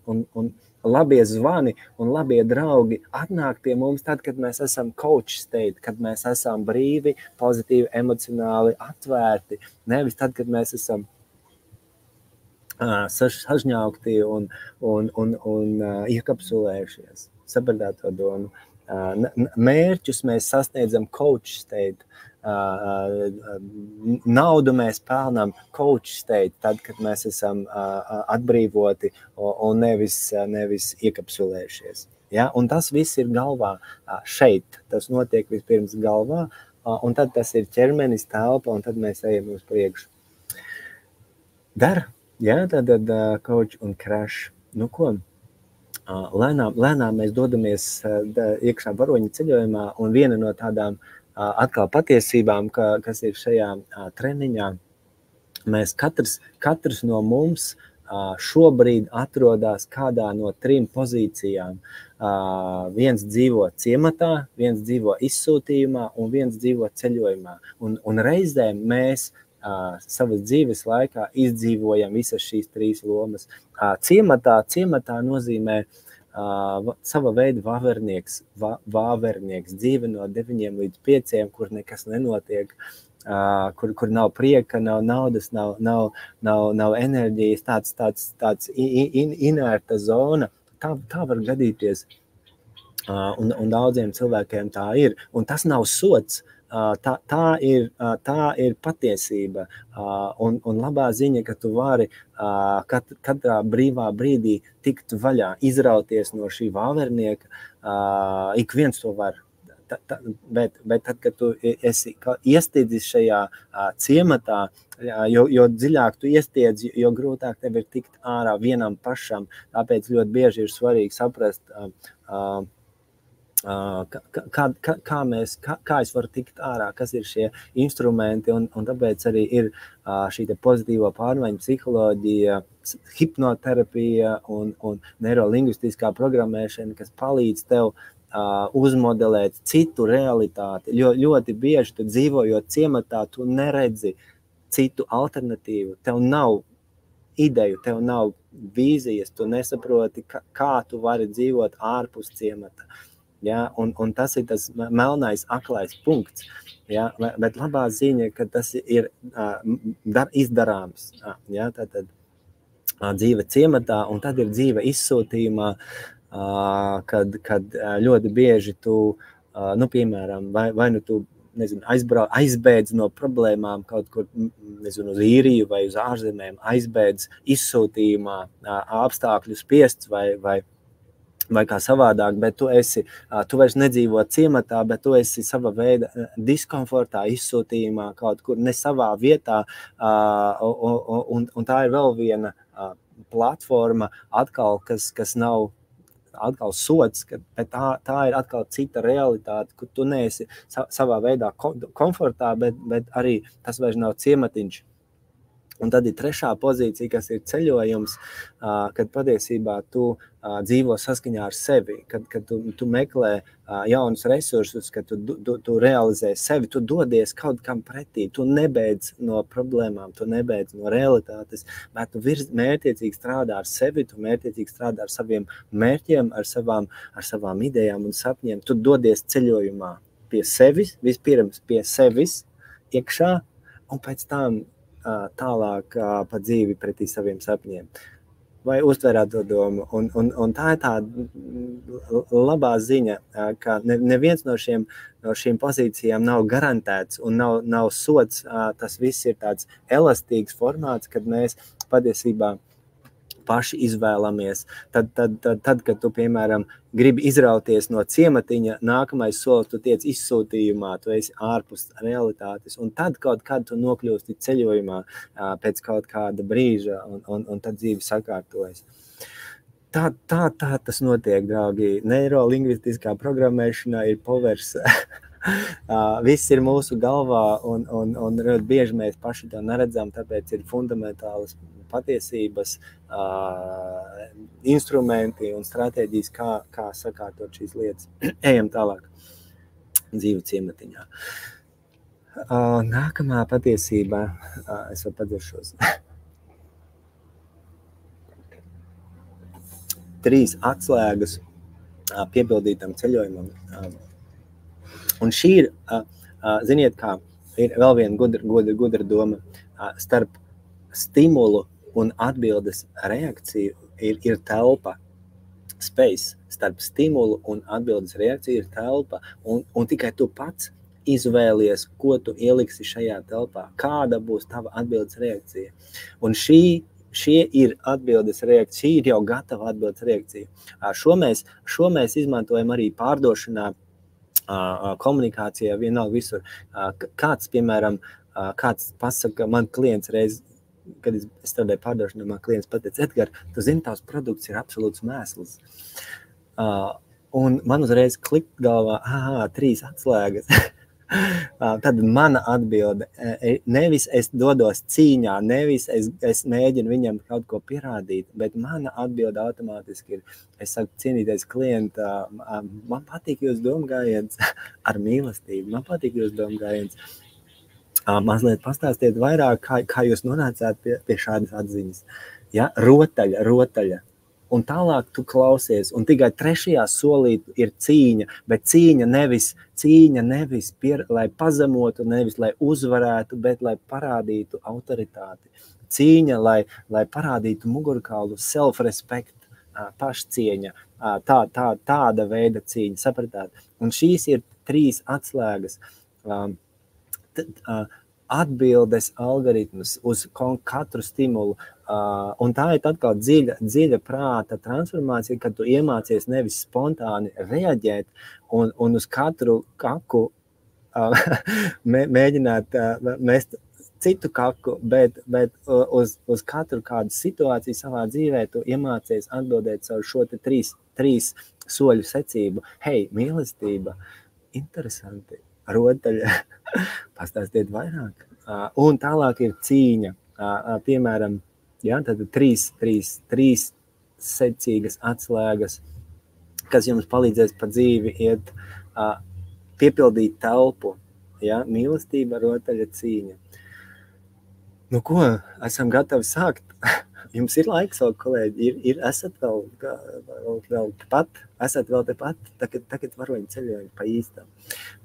labie zvani un labie draugi atnāk pie mums tad, kad mēs esam coach state, kad mēs esam brīvi, pozitīvi, emocionāli atvērti. Nevis tad, kad mēs esam sažņaukti un iekapsulējušies. Sapratāt to domu. Mērķus mēs sasniedzam coach state. Naudu mēs pelnām coach state, tad, kad mēs esam atbrīvoti un nevis iekapsulējušies. Ja? Un tas viss ir galvā šeit. Tas notiek vispirms galvā, un tad tas ir ķermenis, telpa, un tad mēs ejam uz priekšu. Ja? Tad coach un crash. Nu ko? Lēnām mēs dodamies iekšā varoņa ceļojumā, un viena no tādām atkal patiesībām, kas ir šajā treniņā, mēs katrs no mums šobrīd atrodas kādā no 3 pozīcijām. Viens dzīvo ciematā, viens dzīvo izsūtījumā un viens dzīvo ceļojumā. Un reizēm mēs savas dzīves laikā izdzīvojam visas šīs 3 lomas. Ciematā nozīmē sava veida vāvernieks, dzīve no 9 līdz 5, kur nekas nenotiek, kur nav prieka, nav naudas, nav enerģijas, tāds inerta zona. Tā var gadīties, un daudziem cilvēkiem tā ir. Un tas nav sots. Tā ir patiesība, un labā ziņa, ka tu vari katrā brīvā brīdī tikt vaļā, izrauties no šī vāvernieka. Ik viens to var. Bet tad, kad tu esi iestiedzis šajā ciematā, jo dziļāk tu iestiedzi, jo grūtāk tev ir tikt ārā vienam pašam. Tāpēc ļoti bieži ir svarīgi saprast, kā es varu tikt ārā, kas ir šie instrumenti, un tāpēc arī ir šī pozitīvo pārmaiņu psiholoģija, hipnoterapija un neirolingvistiskā programmēšana, kas palīdz tev uzmodelēt citu realitāti. Ļoti bieži tu dzīvojot ciematā, tu neredzi citu alternatīvu, tev nav ideju, tev nav vīzijas, tu nesaproti, kā tu vari dzīvot ārpus ciemata. Ja, un tas ir tas melnais, aklais punkts. Ja, bet labā ziņa, ka tas ir izdarāms. Ja, tad dzīve ciematā, un tad ir dzīve izsūtījumā, kad ļoti bieži tu, piemēram, vai tu aizbēdz no problēmām kaut kur, uz īriju vai uz ārzemēm, aizbēdz izsūtījumā, apstākļu spiests vai kā savādāk, bet tu vairs nedzīvo ciematā, bet tu esi sava veida diskomfortā, izsūtījumā kaut kur ne savā vietā, un tā ir vēl viena platforma atkal, kas nav atkal sots, bet tā ir atkal cita realitāte, kur tu neesi savā veidā komfortā, bet arī tas vairs nav ciematiņš. Un tad ir trešā pozīcija, kas ir ceļojums, kad patiesībā tu dzīvo saskaņā ar sevi, kad tu meklē jaunus resursus, kad tu realizē sevi, tu dodies kaut kam pretī, tu nebeidz no problēmām, tu nebeidz no realitātes, bet tu mērķiecīgi strādā ar sevi, tu mērķiecīgi strādā ar saviem mērķiem, ar savām idejām un sapņiem, tu dodies ceļojumā pie sevis, vispirms pie sevis iekšā, un pēc tam tālāk pa dzīvi pretī saviem sapņiem. Vai uztverāt to domu? Un tā ir tā labā ziņa, ka neviens no šīm pozīcijām nav garantēts un nav sots. Tas viss ir tāds elastīgs formāts, kad mēs patiesībā paši izvēlamies. Tad, kad tu, piemēram, gribi izrauties no ciematiņa, nākamais solis tu tiec izsūtījumā, tu esi ārpus realitātes, un tad kaut kad tu nokļūsti ceļojumā pēc kaut kāda brīža, un tad dzīve sakārtojas. Tā tas notiek, draugi. Neirolingvistiskā programmēšanā ir povers. Viss ir mūsu galvā, un bieži mēs paši to neredzam, tāpēc ir fundamentālas patiesības, instrumenti un stratēģijas, kā sakārtot šīs lietas. Ejam tālāk dzīvi ciematiņā. Nākamā patiesība, es vēl padzeršos. 3 atslēgas piepildītam ceļojumam. Un šī ir, ziniet kā, ir vēl viena gudra doma starp stimulu un atbildes reakciju ir telpa, space. Starp stimulu un atbildes reakciju ir telpa, un tikai tu pats izvēlies, ko tu ieliksi šajā telpā, kāda būs tava atbildes reakcija. Un šie ir atbildes reakcija, šī ir jau gatava atbildes reakcija. Šo mēs izmantojam arī pārdošanā, komunikācijā, vienalga visur. Kāds, piemēram, pasaka, man klients reiz, kad es strādāju pārdošanā, man klients pateica, Edgar, tu zini, tavs produkts ir absolūts mēsls. Un man uzreiz klikt galvā, 3 atslēgas. Tad mana atbilde, nevis es dodos cīņā, nevis es mēģinu viņam kaut ko pierādīt, bet mana atbilde automātiski ir, es saku, cienītais klienta, man patīk jūs domgājiens ar mīlestību, man patīk jūs domgājiens. Mazliet pastāstiet vairāk, kā jūs nonācāt pie šādas atziņas. Ja? Rotaļa. Un tālāk tu klausies, un tikai 3. solī ir cīņa, bet cīņa nevis lai pazemotu, nevis lai uzvarētu, bet lai parādītu autoritāti. Cīņa, lai parādītu mugurkaulu, self-respect, pašcieņa, tāda veida cīņa, sapratāt. Un šīs ir 3 atslēgas. Atbildes algoritmus uz katru stimulu. Un tā ir atkal dziļa prāta transformācija, kad tu iemācies nevis spontāni reaģēt un uz katru kaku mēģināt mest citu kaku, bet uz katru kādu situāciju savā dzīvē tu iemācies atbildēt savu šo 3 soļu secību. Hei, mīlestība, interesanti. Rotaļa, pastāstiet vairāk. Un tālāk ir cīņa. Piemēram, tad 3 secīgas atslēgas, kas jums palīdzēs pa dzīvi iet, piepildīt telpu. Mīlestība, rotaļa, cīņa. Nu ko, esam gatavi sākt? Jums ir laiks vēl, kolēģi, esat vēl tepat, tagad varoņu ceļojumi pa īstam.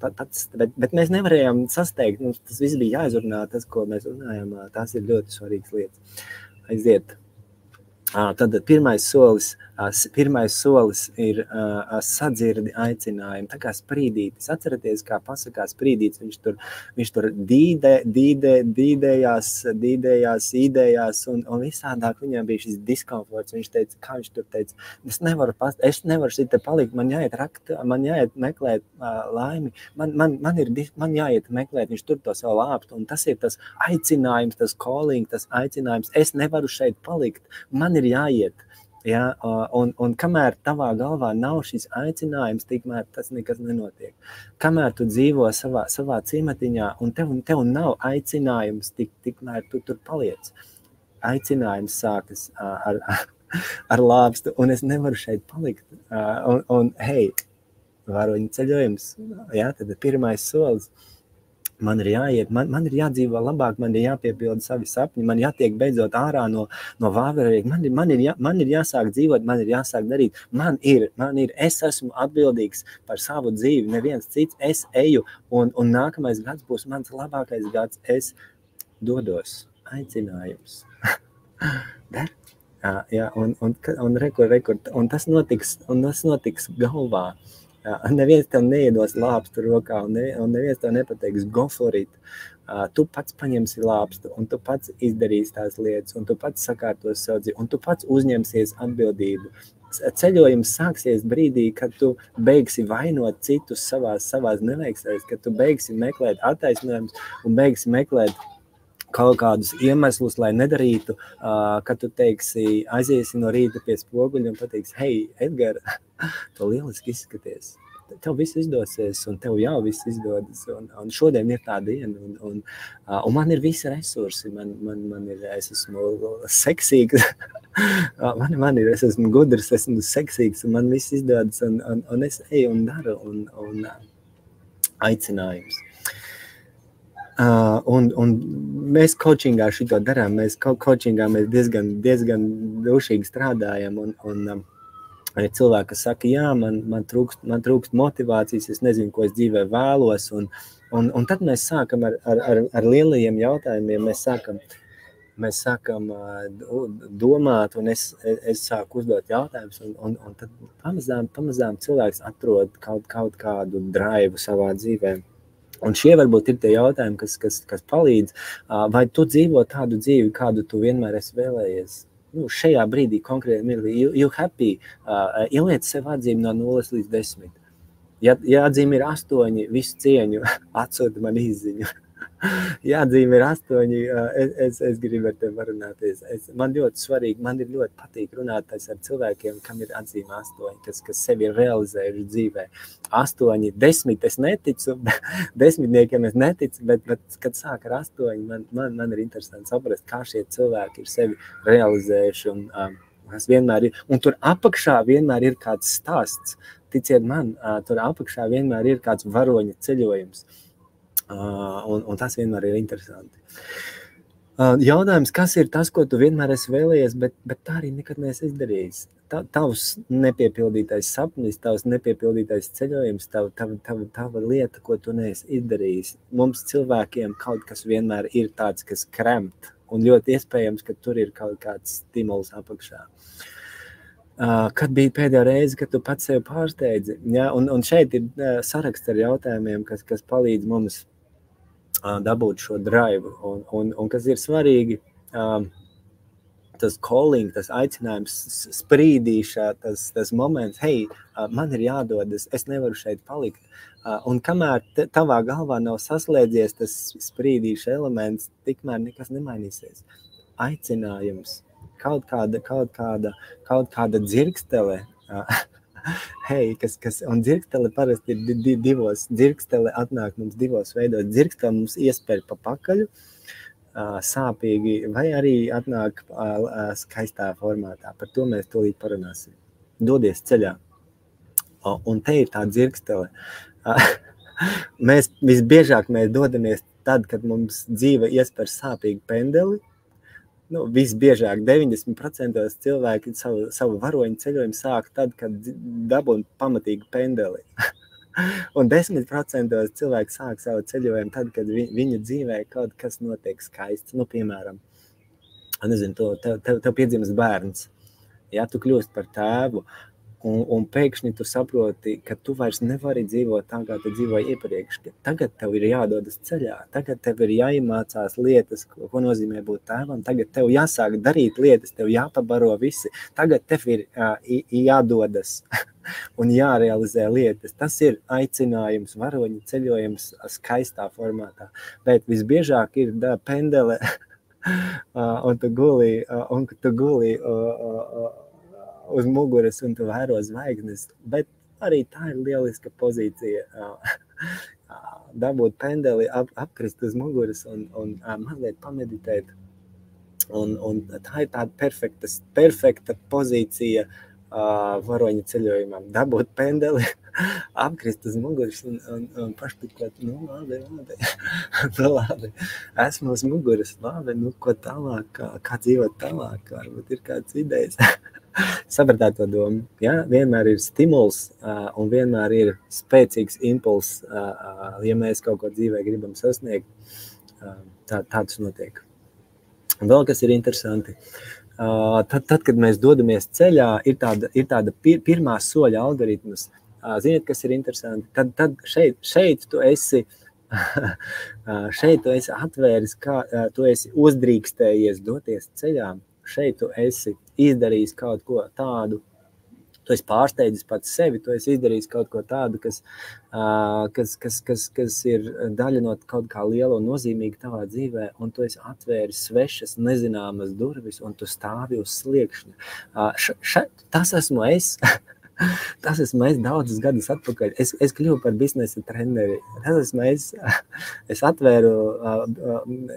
Bet mēs nevarējām sasteigt, mums tas viss bija jāizrunā, tas, ko mēs runājām, tās ir ļoti svarīgas lietas. Aiziet. Tad pirmais solis ir sadzirdi aicinājumu, tā kā sprīdītis. Atceraties, kā pasakā sprīdītis, viņš tur dīdējās idejās un visādāk viņam bija šis diskomforts. Viņš teica, kā viņš tur teica, es nevaru šeit palikt, man jāiet rakt, man jāiet meklēt laimi, man jāiet meklēt, viņš tur to savu lāptu, un tas ir tas aicinājums, tas calling, tas aicinājums, es nevaru šeit palikt, man ir jāiet. Ja, un kamēr tavā galvā nav šis aicinājums, tikmēr tas nekas nenotiek. Kamēr tu dzīvo savā ciematiņā un tev nav aicinājums, tikmēr tu tur paliec. Aicinājums sākas ar lāpstu, un es nevaru šeit palikt. Un hei, varoņu ceļojums, jā, tad pirmais solis. Man ir jāiet, man ir jādzīvo labāk, man ir jāpiepilda savi sapņi, man jātiek beidzot ārā no vāverīga, man ir jāsāk dzīvot, man ir jāsāk darīt, man ir, es esmu atbildīgs par savu dzīvi, neviens cits, es eju, un nākamais gads būs mans labākais gads, es dodos, aicinājums. Jā, un tas notiks galvā. Neviens tev neiedos lāpstu rokā, un neviens tev nepateiks go for it. Tu pats paņemsi lāpstu, un tu pats izdarīsi tās lietas, un tu pats sakārtos savu dzīvi, un tu pats uzņemsies atbildību. Ceļojums sāksies brīdī, kad tu beigsi vainot citus savās neveiksmēs, kad tu beigsi meklēt attaisnojumus un beigsi meklēt kaut kādus iemeslus, lai nedarītu, kad tu teiksi, aiziesi no rīta pie spoguļa un pateiksi, hei, Edgar, tu lieliski izskaties. Tev viss izdosies, un tev jau viss izdodas, un šodien ir tā diena, un man ir visi resursi, man ir, es esmu seksīgs, es esmu gudrs, esmu seksīgs, un man viss izdodas, un es eju un daru, un aicinājums. Un mēs coachingā šito darām, mēs diezgan dušīgi strādājam, un ir cilvēki, kas saka, jā, man trūkst motivācijas, es nezinu, ko es dzīvē vēlos, un tad mēs sākam ar lielajiem jautājumiem, mēs sākam domāt, un es sāku uzdot jautājumus, un tad pamazām cilvēks atrod kaut kādu draivu savā dzīvē. Un šie varbūt ir tie jautājumi, kas palīdz, vai tu dzīvo tādu dzīvi, kādu tu vienmēr esi vēlējies. Šajā brīdī konkrēti mirklī, you happy, ieliec sev atzīmi no 0 līdz 10. Ja atzīmi ir 8, visu cieņu, atsūti man izziņu. Ja atzīmi ir 8, es gribu ar tevi parunāties. Man ļoti svarīgi, man ir ļoti patīk runāt ar cilvēkiem, kam ir atzīme 8, kas sevi ir realizējuši dzīvē. 8, 10 es neticu, 10 es neticu, bet kad sāk ar 8, man ir interesanti saprast, kā šie cilvēki ir sevi realizējuši, un vienmēr ir. Un tur apakšā vienmēr ir kāds stāsts. Ticiet man, tur apakšā vienmēr ir kāds varoņa ceļojums. Un tas vienmēr ir interesanti. Jautājums, kas ir tas, ko tu vienmēr esi vēlējies, bet tā arī nekad neesi izdarījis? Tavs nepiepildītais sapnis, tavs nepiepildītais ceļojums, tava lieta, ko tu neesi izdarījis. Mums cilvēkiem kaut kas vienmēr ir tāds, kas kremt, un ļoti iespējams, ka tur ir kaut kāds stimuls apakšā. Kad bija pēdējā reize, kad tu pats sev pārsteidzi? Ja? Un šeit ir saraksts ar jautājumiem, kas palīdz mums dabūt šo drive, un kas ir svarīgi, tas calling, tas aicinājums sprīdīšā, tas moments, hei, man ir jādodas, es nevaru šeit palikt, un kamēr tavā galvā nav saslēdzies tas sprīdīša elements, tikmēr nekas nemainīsies. Aicinājums, kaut kāda dzirkstele, hei, un dzirkstele parasti ir divos, dzirkstele atnāk mums divos veidos, dzirkstele mums iespēr pa pakaļu, sāpīgi, vai arī atnāk skaistā formātā, par to mēs tūlīt parunāsim. Dodies ceļā, un te ir tā dzirkstele. Visbiežāk mēs dodamies tad, kad mums dzīve iespēr sāpīgi pendeli. Visbiežāk 90% cilvēki savu varoņu ceļojumu sāk tad, kad dabūn pamatīgi pendeli. Un 10% cilvēki sāk savu ceļojumu tad, kad viņa dzīvē kaut kas notiek skaists. Piemēram, nezinu, tev piedzimst bērns, ja tu kļūst par tēvu, un pēkšņi tu saproti, ka tu vairs nevari dzīvot tā, kā tu dzīvoji iepriekš. Tagad tev ir jādodas ceļā, tagad tev ir jāiemācās lietas, ko nozīmē būt tēvam, tagad tev jāsāk darīt lietas, tev jāpabaro visi, tagad tev ir jādodas un jārealizē lietas. Tas ir aicinājums, varoņu ceļojums skaistā formātā, bet visbiežāk ir pendele, un tu gulī uz muguras un tu vēro zvaigznes, bet arī tā ir lieliska pozīcija dabūt pendeli, apkrist uz muguras un mazliet pameditēt. Un tā ir tāda perfekta pozīcija varoņa ceļojumam. Dabūt pendeli, apkrist uz muguras un pašpikot, labi, esmu uz muguras, labi, ko tālāk, kā dzīvot tālāk, varbūt ir kāds idejas. Sapratāt to domu, ja? Vienmēr ir stimuls un vienmēr ir spēcīgs impuls, ja mēs kaut ko dzīvē gribam sasniegt, tāds notiek. Un vēl kas ir interesanti, tad, kad mēs dodamies ceļā, ir tāda pirmā soļa algoritmas. Ziniet, kas ir interesanti? Tad šeit tu esi atvēris, kā tu esi uzdrīkstējies doties ceļā. Šeit tu esi izdarījis kaut ko tādu, tu esi pārsteidzis pats sevi, tu esi izdarījis kaut ko tādu, kas ir daļa no kaut kā liela un nozīmīga tavā dzīvē, un tu esi atvēris svešas, nezināmas durvis, un tu stāvi uz sliekšņa. Tas esmu es. Tas esmu es daudzus gadus atpakaļ. Es kļuvu par biznesa treneri. Tas esmu es. Es atvēru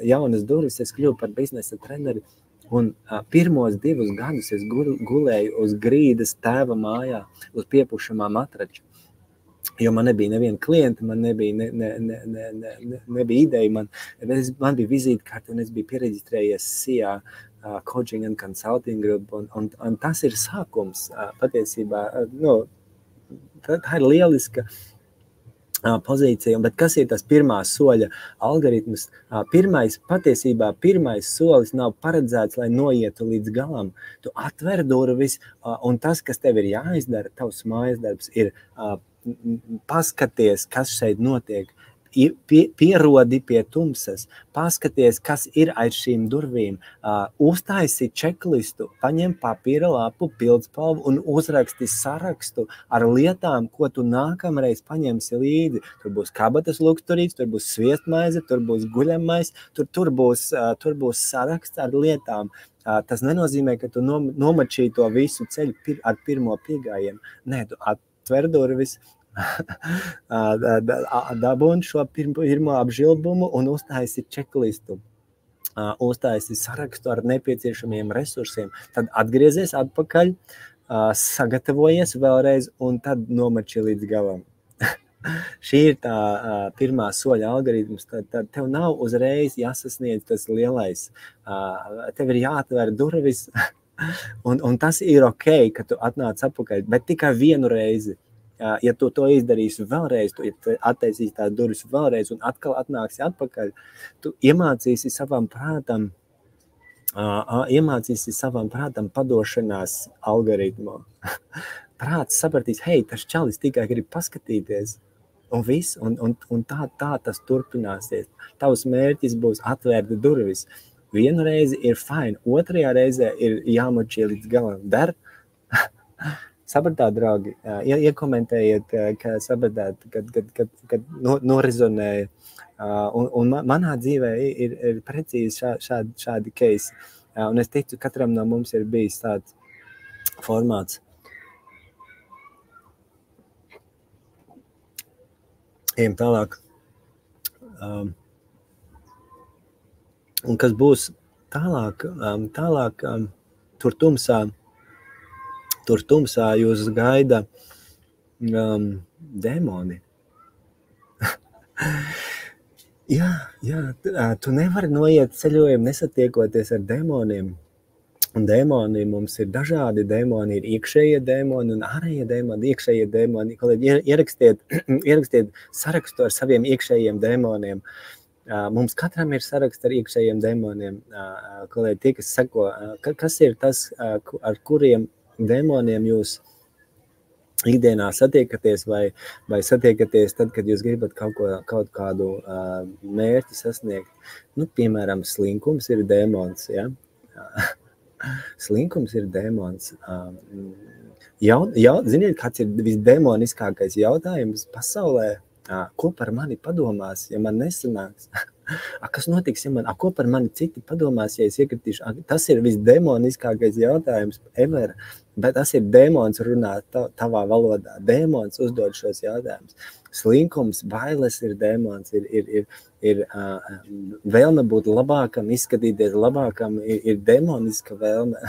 jaunas durvis, es kļuvu par biznesa treneri. Un pirmos 2 gadus es gulēju uz grīdas tēva mājā, uz piepušamā matrača. Jo man nebija neviena klienta, man nebija ideja, man bija vizītkarte un es biju piereģistrējies SIA, Coaching and Consulting Group, un tas ir sākums patiesībā. Tā ir lieliska pozīcija, bet kas ir tas pirmā soļa algoritms? Pirmais solis nav paredzēts, lai noietu līdz galam. Tu atver durvis, un tas, kas tev ir jāizdara, tavs mājas darbs, ir paskaties, kas šeit notiek. Pierodi pie tumsas, paskaties, kas ir aiz šīm durvīm, uztaisi čeklistu, paņem papīra lapu, pildspalvu un uzraksti sarakstu ar lietām, ko tu nākamreiz paņemsi līdzi. Tur būs kabatas lukturīts, tur būs sviestmaize, tur būs guļamais, tur būs saraksts ar lietām. Tas nenozīmē, ka tu nomačīji to visu ceļu ar pirmo piegājienu. Nē, tu atver durvis, dabūni šo pirmo apžilbumu un uztaisi čeklistu, uztaisi sarakstu ar nepieciešamiem resursiem, tad atgriezies atpakaļ, sagatavojies vēlreiz un tad nomači līdz galam. Šī ir tā pirmā soļa algoritms, tad tev nav uzreiz jāsasniedz tas lielais, tev ir jāatver durvis un tas ir ok, ka tu atnāc atpakaļ, bet tikai vienu reizi. Ja tu to izdarīsi vēlreiz, tu attaisīsi tās durvis vēlreiz un atkal atnāksi atpakaļ, tu iemācīsi savam prātam padošanās algoritmu. Prāts sapratīs, hei, tas čalis tikai grib paskatīties, un viss, un tā tas turpināsies. Tavs mērķis būs atvērt durvis. Vienu reizi ir fine, otrajā reizē ir jāmačie līdz galam. Sapratāt, draugi, iekomentējiet, ka sapratāt, kad norizonēja. Un manā dzīvē ir precīzi šādi keisi. Un es ticu, katram no mums ir bijis tāds formāts. Ejam tālāk. Un kas būs tālāk tur tumsā jūs gaida dēmoni. jā, tu nevari noiet ceļojumu nesatiekoties ar dēmoniem. Un dēmoni mums ir dažādi dēmoni, ir iekšējie dēmoni un ārējie dēmoni. Iekšējie dēmoni, ierakstiet sarakstu ar saviem iekšējiem dēmoniem. Mums katram ir saraksts ar iekšējiem dēmoniem. Kolēģi, tie, kas seko, kas ir tas, ar kuriem dēmoniem jūs ikdienā satiekaties vai satiekaties tad, kad jūs gribat kaut kādu mērķi sasniegt. Piemēram, slinkums ir dēmons, ja? Slinkums ir dēmons. Ziniet, kāds ir visdēmoniskākais jautājums pasaulē? ko par mani padomās, ja man nesanāks? Kas notiks, ja ko par mani citi padomās, ja es iekritīšu? Tas ir visdemoniskākais jautājums ever, bet tas ir dēmons runāt tavā valodā. Dēmons uzdod šos jautājumus. Slinkums, bailes ir dēmons, ir vēlme būt labākam, izskatīties labākam, ir demoniska vēlme.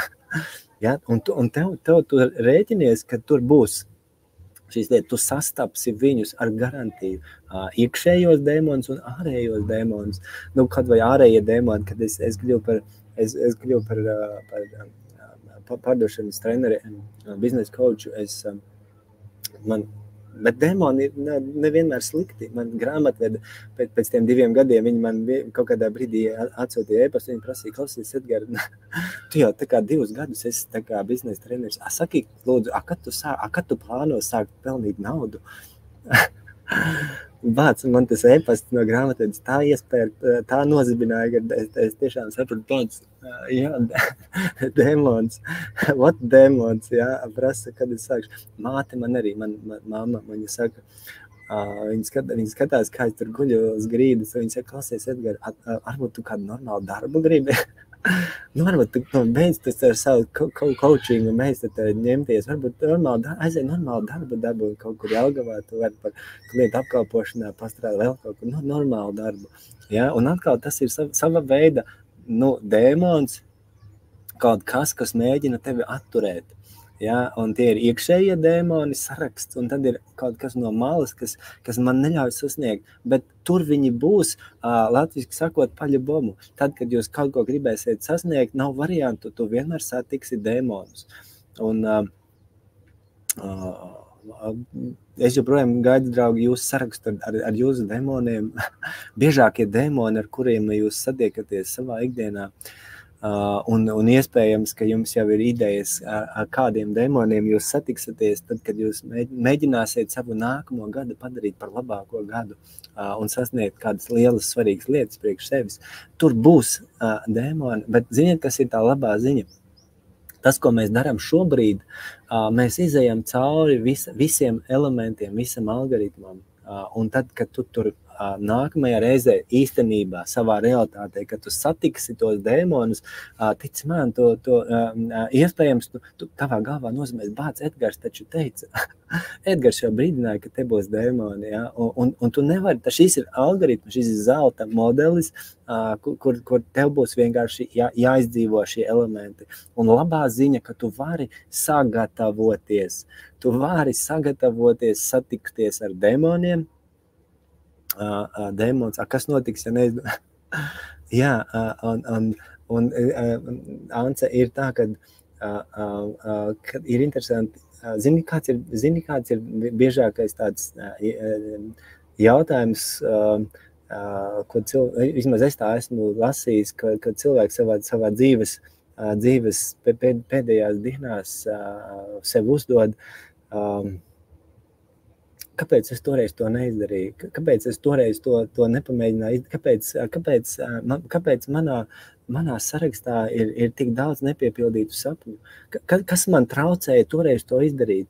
Ja? Un tev tu rēķinies, ka tur būs šīs lietas, tu sastapsi viņus ar garantiju. Iekšējos dēmonus un ārējos dēmonus. Kaut vai ārējie dēmoni, kad es kļuvu par pārdošanas treneri, biznesa coachu, bet dēmoni nevienmēr slikti. Man grāmatveda pēc tiem 2 gadiem, viņi man kaut kādā brīdī atsūtīja e-pastu, viņi prasīja, klausies, Edgar, tu jau tā kā 2 gadus esi tā kā biznesa treneris. Saki, lūdzu, kad tu plāno sākt pelnīt naudu? Bāc, man tas e-pasts no grāmatvedes tā iespēja, tā nozibināja, ka es tiešām sapratu tāds, dēmons, what dēmons, prasa, kad es sākšu. Māte man arī, mamma, viņa saka, viņa skatās, kā es tur guļu uz grīdas, un viņa saka, klausies, Edgar, varbūt tu kādu normālu darbu gribi? Varbūt tu beidz ar savu coachingu, mēs te ņemties, varbūt aiziet normālu darbu dabu, kaut kur Jelgavā, tu vari par klientu apkalpošanā pastrādāt vēl kaut kur normālu darbu. Ja? Un atkal tas ir sava veida dēmons, kaut kas mēģina tevi atturēt. Ja? Un tie ir iekšējie dēmoni saraksts, un tad ir kaut kas no malas, kas man neļauj sasniegt. Bet tur viņi būs, latviski sakot, paļubomu. Tad, kad jūs kaut ko gribēsiet sasniegt, nav variantu, tu vienmēr satiksi dēmonus. Un es joprojām gaidu, draugi, jūsu sarakstu ar jūsu dēmoniem. Biežākie dēmoni, ar kuriem jūs satiekaties savā ikdienā. Un iespējams, ka jums jau ir idejas, ar kādiem dēmoniem jūs satiksaties, tad, kad jūs mēģināsiet savu nākamo gadu padarīt par labāko gadu un sasniegt kādas lielas, svarīgas lietas priekš sevis. Tur būs dēmoni, bet ziniet, kas ir tā labā ziņa? Tas, ko mēs darām šobrīd, mēs izejam cauri visiem elementiem, visam algoritmam. Un tad, kad tu tur nākamajā reizē īstenībā savā realitātē, kad tu satiksi tos dēmonus, tic man, iespējams, tu tavā galvā nozīmēs, bāc, Edgars taču teica. Edgars jau brīdināja, ka te būs dēmoni, ja? Un tu nevari, šis ir algoritms, šis ir zelta modelis, kur tev būs vienkārši jāizdzīvo šie elementi. Un labā ziņa, ka tu vari sagatavoties, satikties ar dēmoniem, dēmons, kas notiks, ja neizdodas? Jā, un Ance ir tā, ka ir interesanti, zini, kāds ir biežākais tāds jautājums, ko vismaz es tā esmu lasījis, ka cilvēks savā dzīves pēdējās dienās sev uzdod, kāpēc es toreiz to neizdarīju? Kāpēc es toreiz to nepamēģināju? Kāpēc manā sarakstā ir tik daudz nepiepildītu sapņu? Kas man traucēja toreiz to izdarīt?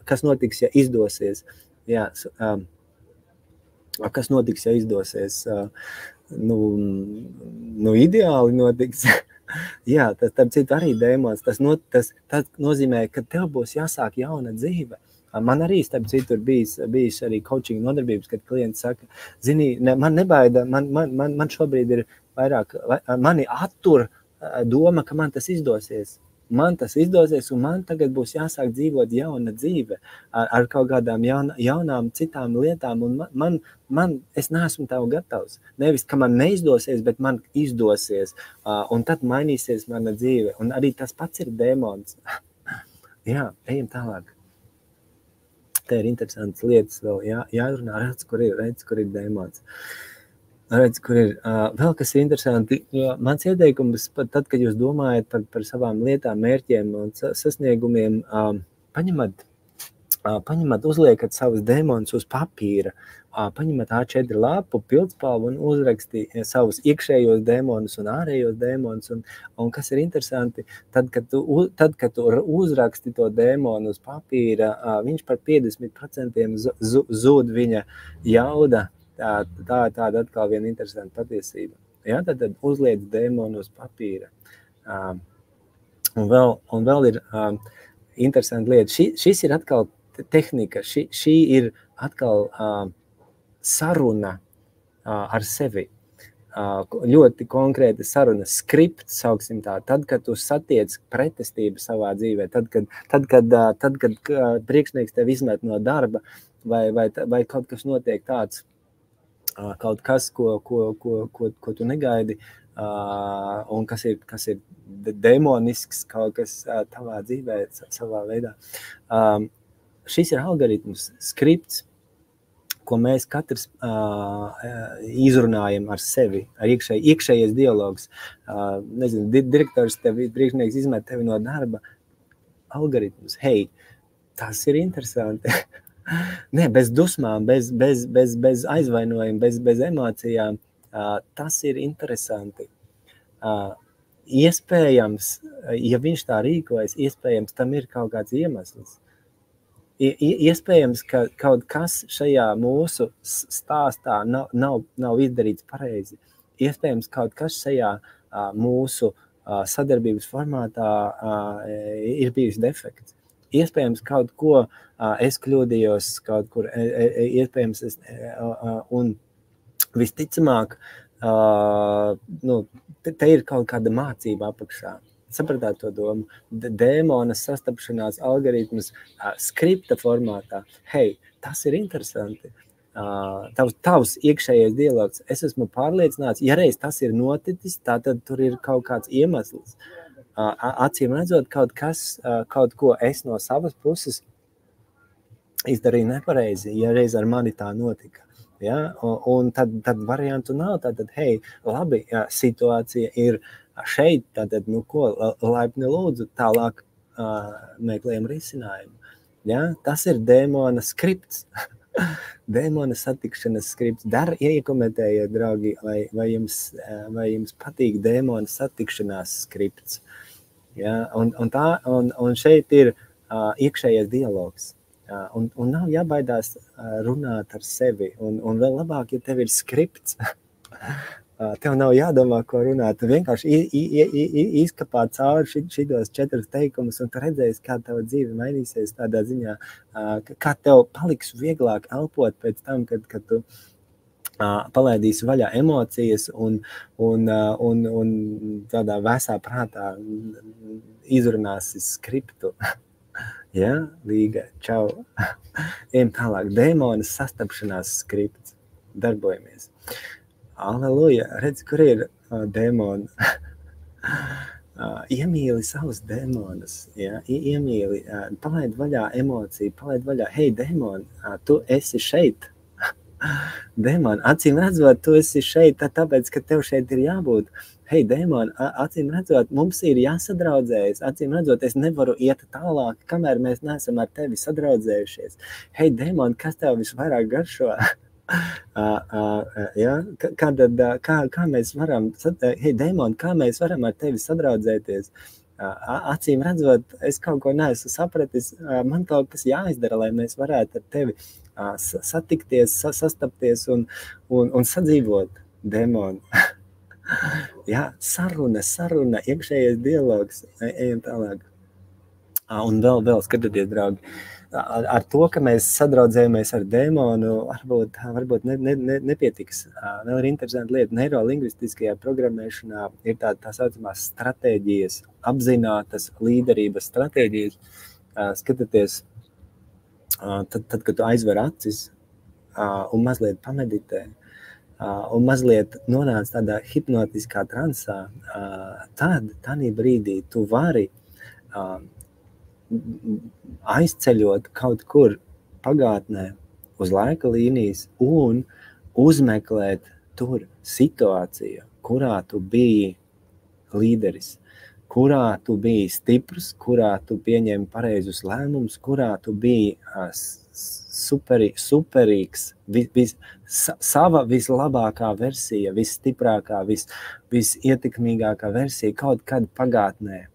Kas notiks, ja izdosies? Jā, kas notiks, ja izdosies? Ideāli notiks. Jā, tas citu arī dēmons. Tas nozīmē, ka tev būs jāsāk jauna dzīve. Man arī, starp citu, ir bijis arī coaching nodarbības, kad klients saka, zini, man nebaida, man šobrīd ir vairāk, mani attur doma, ka man tas izdosies. Un man tagad būs jāsāk dzīvot jauna dzīve ar kaut kādām jaunām citām lietām, un es neesmu tev gatavs. Nevis, ka man neizdosies, bet man izdosies, un tad mainīsies mana dzīve. Un arī tas pats ir dēmons. Jā, ejam tālāk. Te ir interesantas lietas vēl jārunā, redz, kur ir dēmons. Redz, kur ir vēl kas ir interesanti. Mans ieteikums, tad, kad jūs domājat par savām lietām, mērķiem un sasniegumiem, paņemat paņemat, uzliekat savus dēmonus uz papīra, paņemat A4 lapu, pildspalvu un uzraksti savus iekšējos dēmonus un ārējos dēmonus. Un kas ir interesanti, tad, kad tu uzraksti to dēmonu uz papīra, viņš par 50% zūd viņa jauda. Tāda atkal viena interesanta patiesība. Ja, tad uzliec dēmonu uz papīra. Un vēl ir interesanta lieta. Šis ir atkal tehnika, šī ir atkal saruna ar sevi. Ļoti konkrēta saruna, skripts, sauksim tā. Tad, kad tu satiec pretestību savā dzīvē, tad, kad priekšnieks tev izmet no darba, vai kaut kas notiek tāds, kaut kas, ko tu negaidi, un kas ir demonisks, kaut kas tavā dzīvē, savā veidā. Šis ir algoritms, skripts, ko mēs katrs izrunājam ar sevi, ar iekšējais dialogs. Nezinu, direktors tevi, priekšnieks izmet tevi no darba, algoritms, hei, tas ir interesanti. Ne, bez dusmām, bez aizvainojuma, bez emocijām, tas ir interesanti. Iespējams, ja viņš tā rīkojas, iespējams, tam ir kaut kāds iemesls. Iespējams, ka kaut kas šajā mūsu stāstā nav izdarīts pareizi. Iespējams, kaut kas šajā mūsu sadarbības formātā ir bijis defekts. Iespējams, kaut ko es kļūdījos, kaut kur, iespējams, un visticamāk, te ir kaut kāda mācība apakšā. Sapratāt to domu? Dēmona sastapšanās algoritmus skripta formātā. Hei, tas ir interesanti. Tavs iekšējais dialogs. Es esmu pārliecināts, ja reiz tas ir noticis, tātad tur ir kaut kāds iemesls. Acīm redzot, kaut ko es no savas puses izdarīju nepareizi, ja reiz ar mani tā notika. Ja? Un tad variantu nav. Tātad, hei, labi, situācija ir šeit, tātad, laipni lūdzu, tālāk meklējam risinājumu. Ja? Tas ir dēmona skripts. Dēmona satikšanas skripts. Iekomentējiet, draugi, vai jums patīk dēmona satikšanās skripts. Ja? Un šeit ir iekšējais dialogs. Un nav jābaidās runāt ar sevi. Un vēl labāk, ja tev ir skripts, tev nav jādomā, ko runāt. Tu vienkārši izkapā cauri šitos 4 teikumus, un tu redzēsi, kā tava dzīve mainīsies tādā ziņā, kā tev paliks vieglāk elpot pēc tam, kad tu palaidīsi vaļā emocijas un tādā vēsā prātā izrunāsi skriptu. Ja, Līga, čau. Ejam tālāk. Dēmonas sastapšanās skripts. Darbojamies. Aleluja. Redz, kur ir dēmoni. Iemīli savus dēmonus. Ja? Iemīli. Palaid vaļā emociju. Palaid vaļā. Hei, dēmoni, tu esi šeit. Dēmoni, acīm redzot, tu esi šeit, tāpēc, ka tev šeit ir jābūt. Hei, dēmoni, acīm redzot, mums ir jāsadraudzējas. Acīm redzot, es nevaru iet tālāk, kamēr mēs neesam ar tevi sadraudzējušies. Hei, dēmoni, kas tev visvairāk garšo? Ja? Kā mēs varam, hei, dēmoni, kā mēs varam ar tevi sadraudzēties? Acīm redzot, es kaut ko neesmu sapratis, man kaut kas jāizdara, lai mēs varētu ar tevi satikties, sastapties un sadzīvot, dēmoni. Jā, saruna, iekšējais dialogs, ejam tālāk. Un vēl skatieties, draugi, ar to, ka mēs sadraudzējamies ar dēmonu, varbūt nepietiks. Vēl ir interesanta lieta, neirolingvistiskajā programmēšanā ir tā saucamās stratēģijas, apzinātas līderības stratēģijas. Skatieties, tad, kad tu aizver acis un mazliet pameditē, un mazliet nonāc tādā hipnotiskā transā, tad tādā brīdī tu vari aizceļot kaut kur pagātnē uz laika līnijas un uzmeklēt tur situāciju, kurā tu biji līderis. kurā tu biji stiprs, kurā tu pieņēmi pareizus lēmumus, kurā tu biji superīgs, sava vislabākā versija, visstiprākā, visietekmīgākā versija kaut kad pagātnē.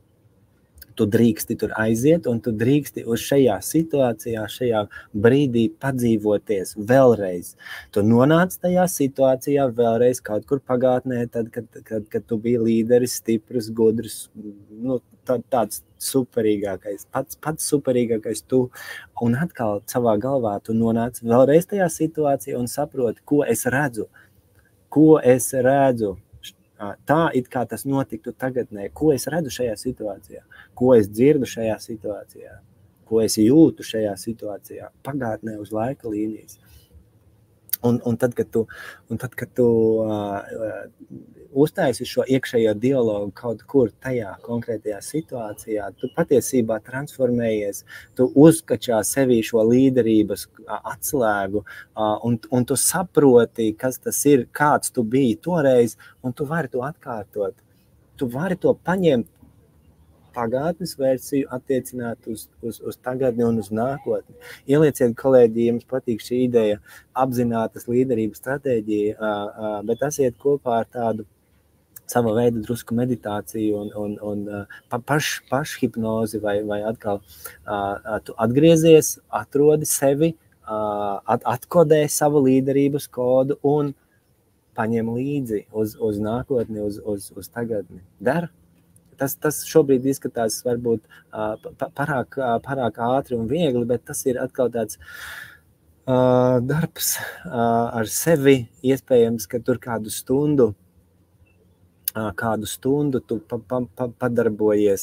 Tu drīksti tur aiziet, un tu drīksti uz šajā situācijā, šajā brīdī padzīvoties vēlreiz. Tu nonāc tajā situācijā vēlreiz kaut kur pagātnē, tad, kad tu biji līderis, stiprs, gudrs, nu, tāds superīgākais, pats superīgākais tu. Un atkal savā galvā tu nonāc vēlreiz tajā situācijā un saproti, ko es redzu. Tā it kā tas notiktu tagadnē, ko es redzu šajā situācijā, ko es dzirdu šajā situācijā, ko es jūtu šajā situācijā, pagātnē uz laika līnijas. Un tad, kad tu uztaisi šo iekšējo dialogu kaut kur tajā konkrētajā situācijā, tu patiesībā transformējies, tu uzkačā sevī šo līderības atslēgu, un tu saproti, kas tas ir, kāds tu biji toreiz, un tu vari to atkārtot. Tu vari to paņemt pagātnes versiju, attiecināt uz tagadni un uz nākotni. Ielieciet, kolēģi, jums patīk šī ideja, apzinātas līderības stratēģija, bet esiet kopā ar tādu sava veida drusku meditāciju un pašhipnozi vai atkal tu atgriezies, atrodi sevi, atkodē savu līderības kodu un paņem līdzi uz nākotni, uz tagadni. Dara? Tas šobrīd izskatās varbūt parāk ātri un viegli, bet tas ir atkal tāds darbs ar sevi. Iespējams, ka tur kādu stundu tu padarbojies,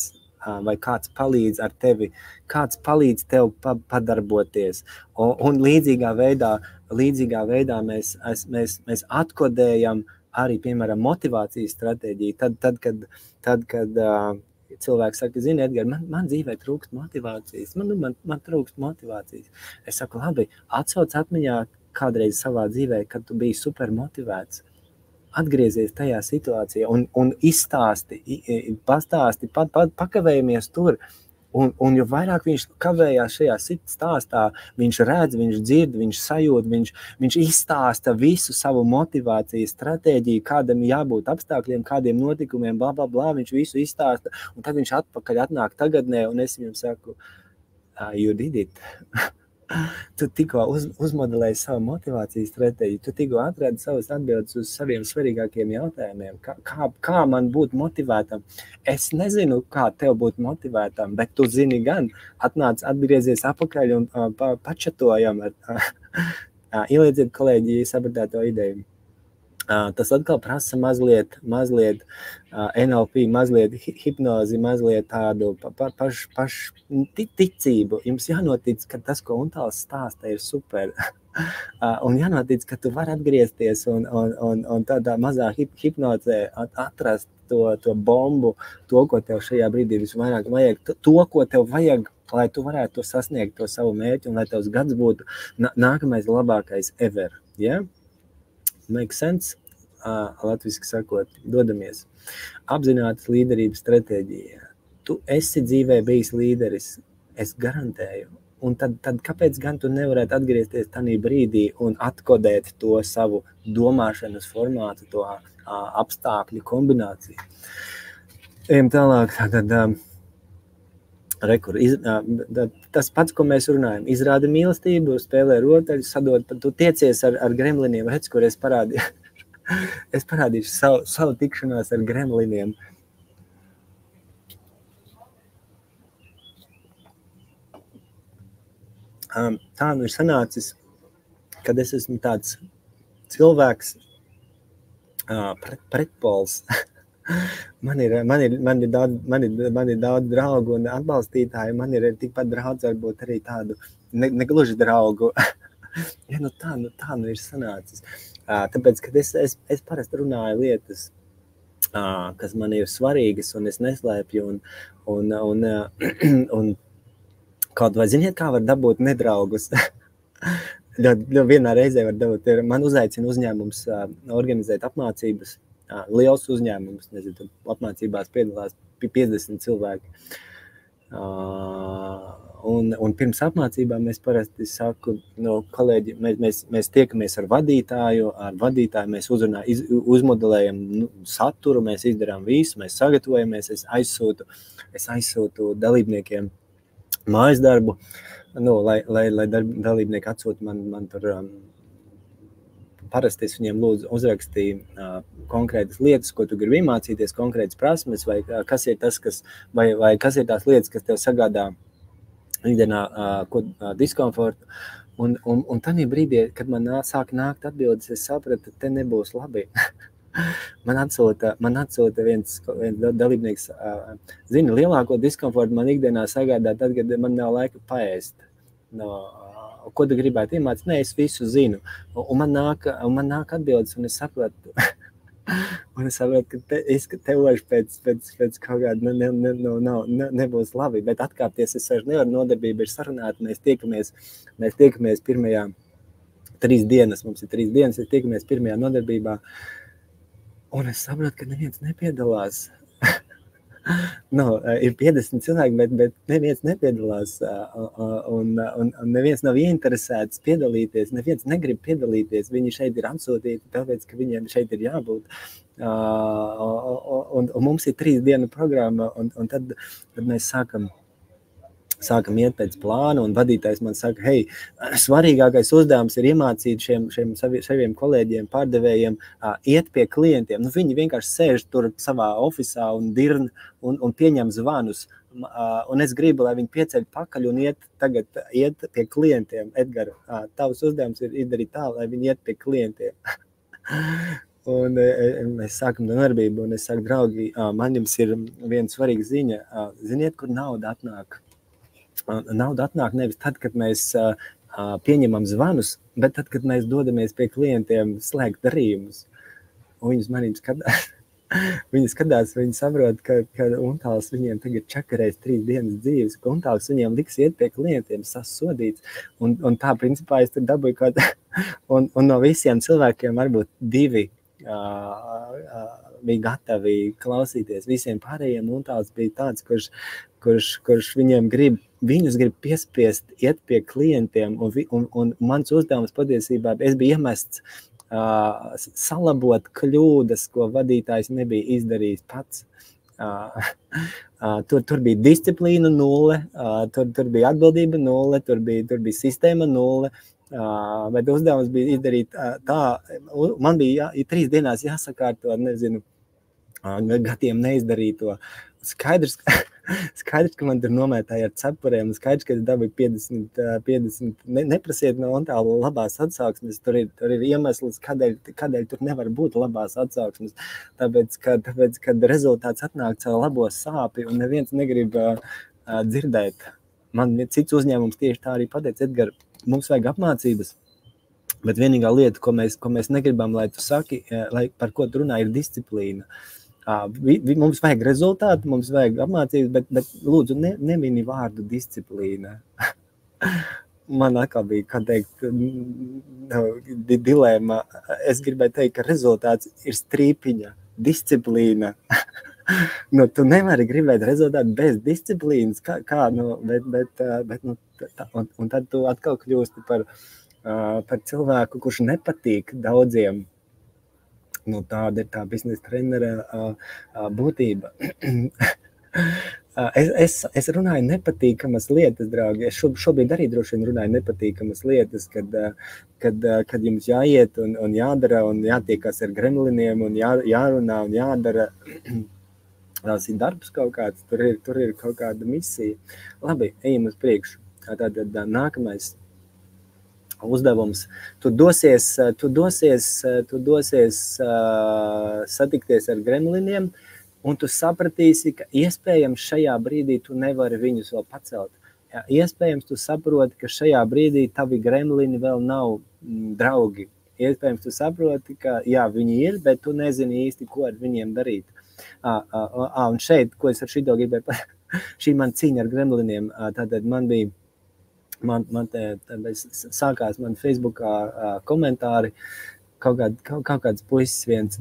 vai kāds palīdz ar tevi, kāds palīdz tev padarboties. Un līdzīgā veidā mēs atkodējam arī, piemēram, motivācijas stratēģiju. Tad, kad cilvēks saka, zini, Edgar, man dzīvē trūkst motivācijas, man trūkst motivācijas. Es saku, labi, atsauc atmiņā kādreiz savā dzīvē, kad tu biji super motivēts. Atgriezies tajā situācijā un pastāsti, pakavējamies tur. Un jo vairāk viņš kavējās šajā stāstā, viņš redz, viņš dzird, viņš sajūt, viņš izstāsta visu savu motivācijas stratēģiju, kādam jābūt apstākļiem, kādiem notikumiem, bla, bla, bla, viņš visu izstāsta, un tad viņš atpakaļ atnāk tagadnē, un es viņam saku, you did it. Tu tikko uzmodelēji savu motivācijas stratēģiju, tu tikko atradi savas atbildes uz saviem svarīgākiem jautājumiem. Kā man būt motivētam? Es nezinu, kā tev būt motivētam, bet tu zini gan, atgriezies apakaļ un pačatojam. Ieliedziet, kolēģi, sapratāt to ideju. Tas atkal prasa mazliet NLP, mazliet hipnozi, mazliet tādu ticību. Jums jānotic, ka tas, ko Untāls stāsta, ir super. Un jānotic, ka tu vari atgriezties un tādā mazā hipnozē atrast to bombu, to, ko tev šajā brīdī visvairāk vajag, to, ko tev vajag, lai tu varētu to sasniegt, to savu mērķi, un lai tavs gads būtu nākamais labākais ever. Yeah? Make sense? Latviski sakot, dodamies. Apzinātas līderības stratēģija. Tu esi dzīvē bijis līderis, es garantēju. Un tad kāpēc gan tu nevarētu atgriezties tādā brīdī un atkodēt to savu domāšanas formātu, to apstākļu kombināciju? Ejam tālāk, tas pats, ko mēs runājam, izrāda mīlestību, spēlē rotaļus, sadod, tu tiecies ar gremliniem, redz, kur es parādīju. Es parādīšu savu tikšanos ar gremliniem. Tā nu ir sanācis, kad es esmu tāds cilvēks, pretpols. Man ir daudz draugu un atbalstītāju, man ir tikpat draudz varbūt arī tādu negluži draugu. Ja, tā ir sanācis. Tāpēc, kad es parasti runāju lietas, kas man ir svarīgas un es neslēpju un kaut vai ziniet, kā var dabūt nedraugus. Vienā reizē var dabūt, man uzaicina uzņēmums organizēt apmācības liels uzņēmums, nezinu, apmācībās piedalās 50 cilvēki. Un pirms apmācībām es parasti saku, kolēģi, mēs tiekamies ar vadītāju mēs uzmodelējam saturu, mēs izdarām visu, mēs sagatavojamies, es aizsūtu dalībniekiem mājas darbu, lai dalībnieki atsūta man tur. Parasti es viņiem lūdzu uzrakstīt konkrētas lietas, ko tu gribi iemācīties, konkrētas prasmes, vai kas ir tas, vai kas ir tās lietas, kas tev sagādā ikdienā diskomfortu. Un tādā brīdī, kad man sāk nākt atbildes, es sapratu, ka te nebūs labi. Man atsūta viens dalībnieks, zina, lielāko diskomfortu man ikdienā sagādā tad, kad man nav laika paēst. Ko tu gribētu iemācīt? Nē, es visu zinu. Un man nāk atbildes, un es saprotu, ka teoši pēc kaut kāda nebūs labi, bet atkāpties es vairs nevaru, nodarbība ir sarunāta, mēs tiekamies pirmajā 3 dienas, mums ir 3 dienas, mēs tiekamies pirmajā nodarbībā, un es saprotu, ka neviens nepiedalās. Ir 50 cilvēki, bet neviens nepiedalās, un neviens nav ieinteresēts piedalīties, neviens negrib piedalīties, viņi šeit ir atsūtīti, tāpēc, ka viņiem šeit ir jābūt, un mums ir 3 dienu programma, un tad mēs sākam iet pēc plāna, un vadītājs man saka, hei, svarīgākais uzdevums ir iemācīt šiem saviem kolēģiem, pārdevējiem, iet pie klientiem. Viņi vienkārši sēž tur savā ofisā un dirn un pieņem zvanus. Un es gribu, lai viņi pieceļ pakaļ un iet pie klientiem. Edgar, tavs uzdevums ir izdarīt tā, lai viņi iet pie klientiem. Un mēs sākam darbību, un es saku, draugi, man jums ir viena svarīga ziņa. Ziniet, kur nauda atnāk? Nauda atnāk nevis tad, kad mēs pieņemam zvanus, bet tad, kad mēs dodamies pie klientiem slēgt darījumus. Un viņas manīm skatās. Viņi skatās, viņi saprot, ka Untāls viņiem tagad čakarēs 3 dienas dzīves, ka Untāls viņiem liks iet pie klientiem sasodīts. Un tā, principā, es tur dabūju kaut un no visiem cilvēkiem varbūt 2 bija gatavi klausīties. Visiem pārējiem Untāls bija tāds, kurš viņus grib piespiest iet pie klientiem, un mans uzdevums patiesībā, es biju iemests salabot kļūdas, ko vadītājs nebija izdarījis pats. Tur bija disciplīna 0, tur bija atbildība 0, tur bija sistēma 0, bet uzdevums bija izdarīt tā, man bija 3 dienās jāsakārto, nezinu, gadiem neizdarīto. Skaidrs, ka man tur nomētāja ar cepuriem, skaidrs, ka es dabūju 50, neprasiet no Untāla labās atsauksmes, tur ir iemesls, kādēļ tur nevar būt labās atsauksmes, tāpēc, kad rezultāts atnāk caur labo sāpi un neviens negrib dzirdēt. Man cits uzņēmums tieši tā arī pateica, Edgar, mums vajag apmācības, bet vienīgā lieta, ko mēs negribam, lai tu saki, par ko tu runā, ir disciplīna. Mums vajag rezultātu, mums vajag apmācības, bet lūdzu, nemini vārdu disciplīna. Man atkal bija, kā teikt, dilēma. Es gribēju teikt, ka rezultāts ir strīpiņa, disciplīna. Tu nevari gribēt rezultātu bez disciplīnas, un tad tu atkal kļūsti par cilvēku, kurš nepatīk daudziem. Tāda ir tā biznesa trenera būtība. Es runāju nepatīkamas lietas, draugi. Es šobrīd arī droši vien runāju nepatīkamas lietas, kad jums jāiet un jādara un jātiekās ar gremliniem un jārunā un jādara. Tas ir darbs kaut kāds, tur ir kaut kāda misija. Labi, ejam uz priekšu. Tātad nākamais uzdevums. Tu dosies satikties ar gremliniem, un tu sapratīsi, ka iespējams šajā brīdī tu nevari viņus vēl pacelt. Iespējams tu saproti, ka šajā brīdī tavi gremlini vēl nav draugi. Iespējams tu saproti, ka jā, viņi ir, bet tu nezini īsti, ko ar viņiem darīt. Un šeit, ko es ar šito gribēju, šī man cīņa ar gremliniem, tātad man bija sākās man Facebookā komentāri, kaut kāds puisis viens,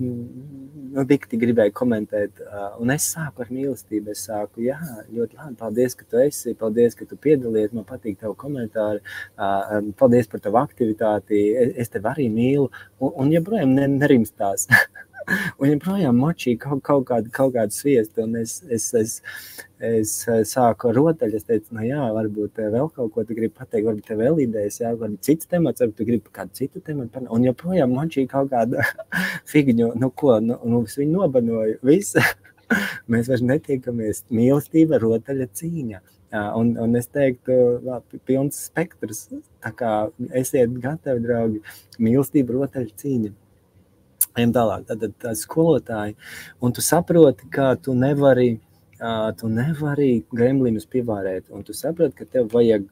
dikti gribēja komentēt, un es sāku ar mīlestību, es sāku, jā, ļoti labi, paldies, ka tu esi, paldies, ka tu piedalies, man patīk tavu komentāri, paldies par tavu aktivitāti, es tevi arī mīlu, un joprojām nerimstās. Un joprojām močīja kaut kādu sviestu, un es sāku rotaļu, es teicu, nu jā, varbūt vēl kaut ko tu gribi pateikt, varbūt tev vēl idejas, jā, varbūt cits temats, varbūt tu gribi kādu citu tematu, un joprojām močīja kaut kādu figņu, nu ko, es viņu nobanoju, viss, mēs vairs netiekamies, mīlestība, rotaļa, cīņa. Un es teiktu, pilns spektrs, tā kā esiet gatavi, draugi, mīlestība, rotaļa, cīņa. Ejam tālāk, tad skolotāji, un tu saproti, ka tu nevari gremlinus pievārēt, un tu saproti, ka tev vajag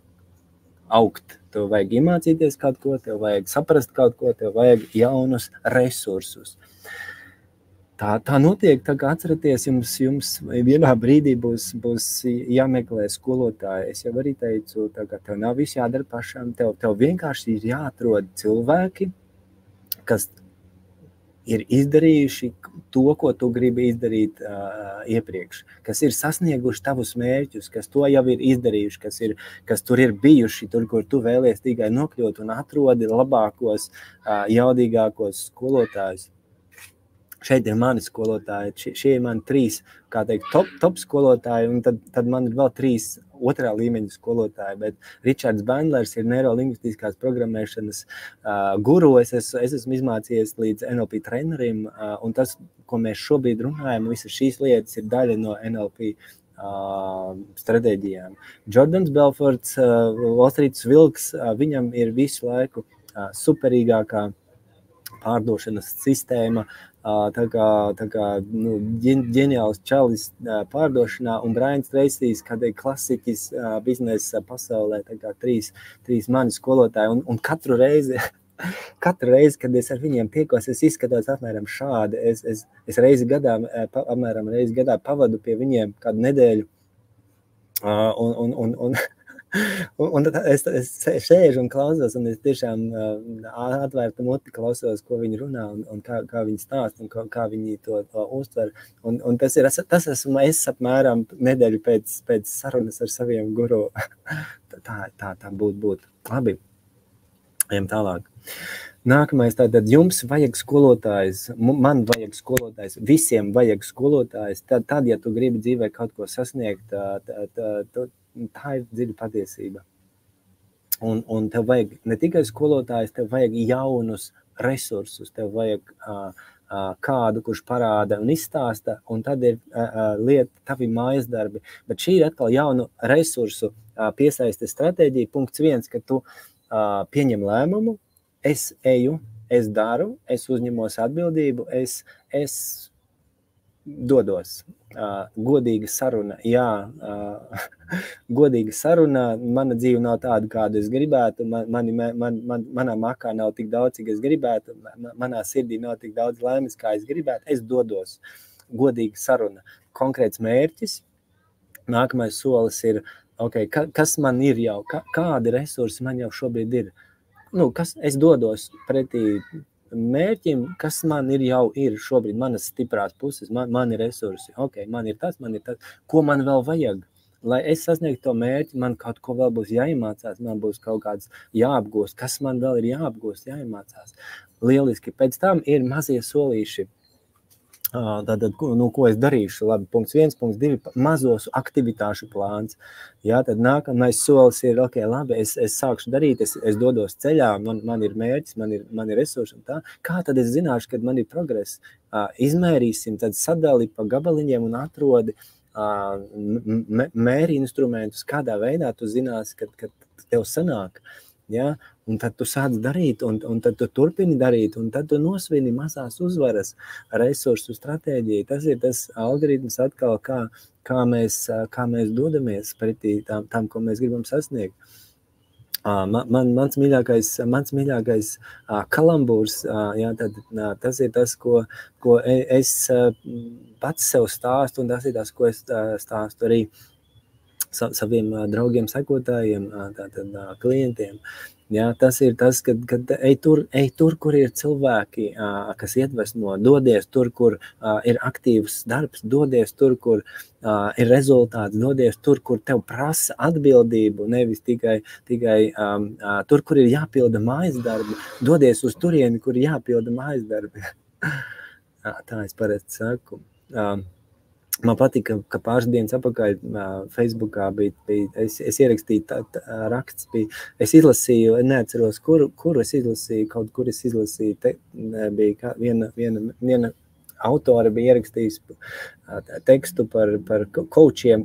augt, tev vajag iemācīties kaut ko, tev vajag saprast kaut ko, tev vajag jaunus resursus. Tā notiek, tā kā atceraties, jums vienā brīdī būs jāmeklē skolotāji. Es jau arī teicu, tā kā tev nav viss jādara pašam, tev vienkārši ir jāatrod cilvēki, kas ir izdarījuši to, ko tu gribi izdarīt iepriekš, kas ir sasnieguši tavus mērķus, kas to jau ir izdarījuši, kas tur ir bijuši, tur, kur tu vēlies tikai nokļūt un atrodi labākos, jaudīgākos skolotājus. Šeit ir mani skolotāji, šie ir mani 3, kā teikt, top skolotāji, un tad man ir vēl 3 otrā līmeņa skolotāji, bet Ričards Bandlers ir neirolingvistiskās programmēšanas guru, es esmu izmācījies līdz NLP trenerim, un tas, ko mēs šobrīd runājam, visas šīs lietas ir daļa no NLP stratēģijām. Jordans Belforts, Wall Street Vilks, viņam ir visu laiku superīgākā pārdošanas sistēma, tā kā ģeniāls čalis pārdošanā, un Brians Tracy's, kādai klasiķis biznesa pasaulē, tā kā 3 mani skolotāji, un katru reizi, kad es ar viņiem tiekos, es izskatos apmēram šādi, es apmēram reizi gadā pavadu pie viņiem kādu nedēļu, un es sēžu un klausos, un es tiešām atvērtu muti klausos, ko viņi runā, un kā viņi stāst, un kā viņi to uztver. Un tas esmu es apmēram nedēļu pēc sarunas ar saviem guru. Tā būtu. Labi, ejam tālāk. Nākamais, tātad jums vajag skolotājs, man vajag skolotājs, visiem vajag skolotājs, tad ja tu gribi dzīvē kaut ko sasniegt, tā ir dziļa patiesība. Un tev vajag ne tikai skolotājs, tev vajag jaunus resursus, tev vajag kādu, kurš parāda un izstāsta, un tad ir lieta tavi mājas darbi. Bet šī ir atkal jaunu resursu piesaistes stratēģija. Punkts 1, ka tu pieņem lēmumu, es eju, es daru, es uzņemos atbildību, es dodos. Godīga saruna, jā, godīga saruna, mana dzīve nav tāda, kādu es gribētu, manā makā nav tik daudz, cik es gribētu, manā sirdī nav tik daudz laimes, kā es gribētu, es dodos. Godīga saruna, konkrēts mērķis, nākamais solis ir, okay, kas man ir jau, kādi resursi man jau šobrīd ir, es dodos pretī mērķim, kas man jau ir šobrīd, manas stiprās puses, man ir resursi, man ir tas, ko man vēl vajag, lai es sasniegtu to mērķi, man kaut ko vēl būs jāiemācās, man būs kaut kāds jāapgūst, kas man vēl ir jāapgūst, jāiemācās. Lieliski, pēc tam ir mazie solīši, tātad, ko es darīšu, labi, punkts 1, punkts 2, mazos aktivitāšu plāns, jā, tad nākamais solis ir, labi, es sākšu darīt, es dodos ceļā, man ir mērķis, man ir resursi un tā, kā tad es zināšu, kad man ir progress, izmērīsim, tad sadali pa gabaliņiem un atrodi mēri instrumentus, kādā veidā tu zināsi, kad tev sanāk, jā, un tad tu sāc darīt, un tad tu turpini darīt, un tad tu nosvini mazās uzvaras resursu stratēģiju. Tas ir tas algoritms atkal, kā mēs dodamies pretī tam, ko mēs gribam sasniegt. Mans mīļākais kalambūrs, jā, tas ir tas, ko es pats sev stāstu, un tas ir tas, ko es stāstu arī saviem draugiem, sekotājiem, klientiem. Jā, tas ir tas, kad ej tur, kur ir cilvēki, kas iedvesmo, dodies tur, kur ir aktīvs darbs, dodies tur, kur ir rezultāts, dodies tur, kur tev prasa atbildību, nevis tikai tur, kur ir jāpilda mājas darbi, dodies uz turieni, kur ir jāpilda mājas darbi. Tā es parasti saku. Man patika, ka pāris dienas atpakaļ Facebookā es ierakstīju raksts, es izlasīju, neatceros, kuru es izlasīju, kaut kur es izlasīju, bija viena autora bija ierakstījis tekstu par kaučiem,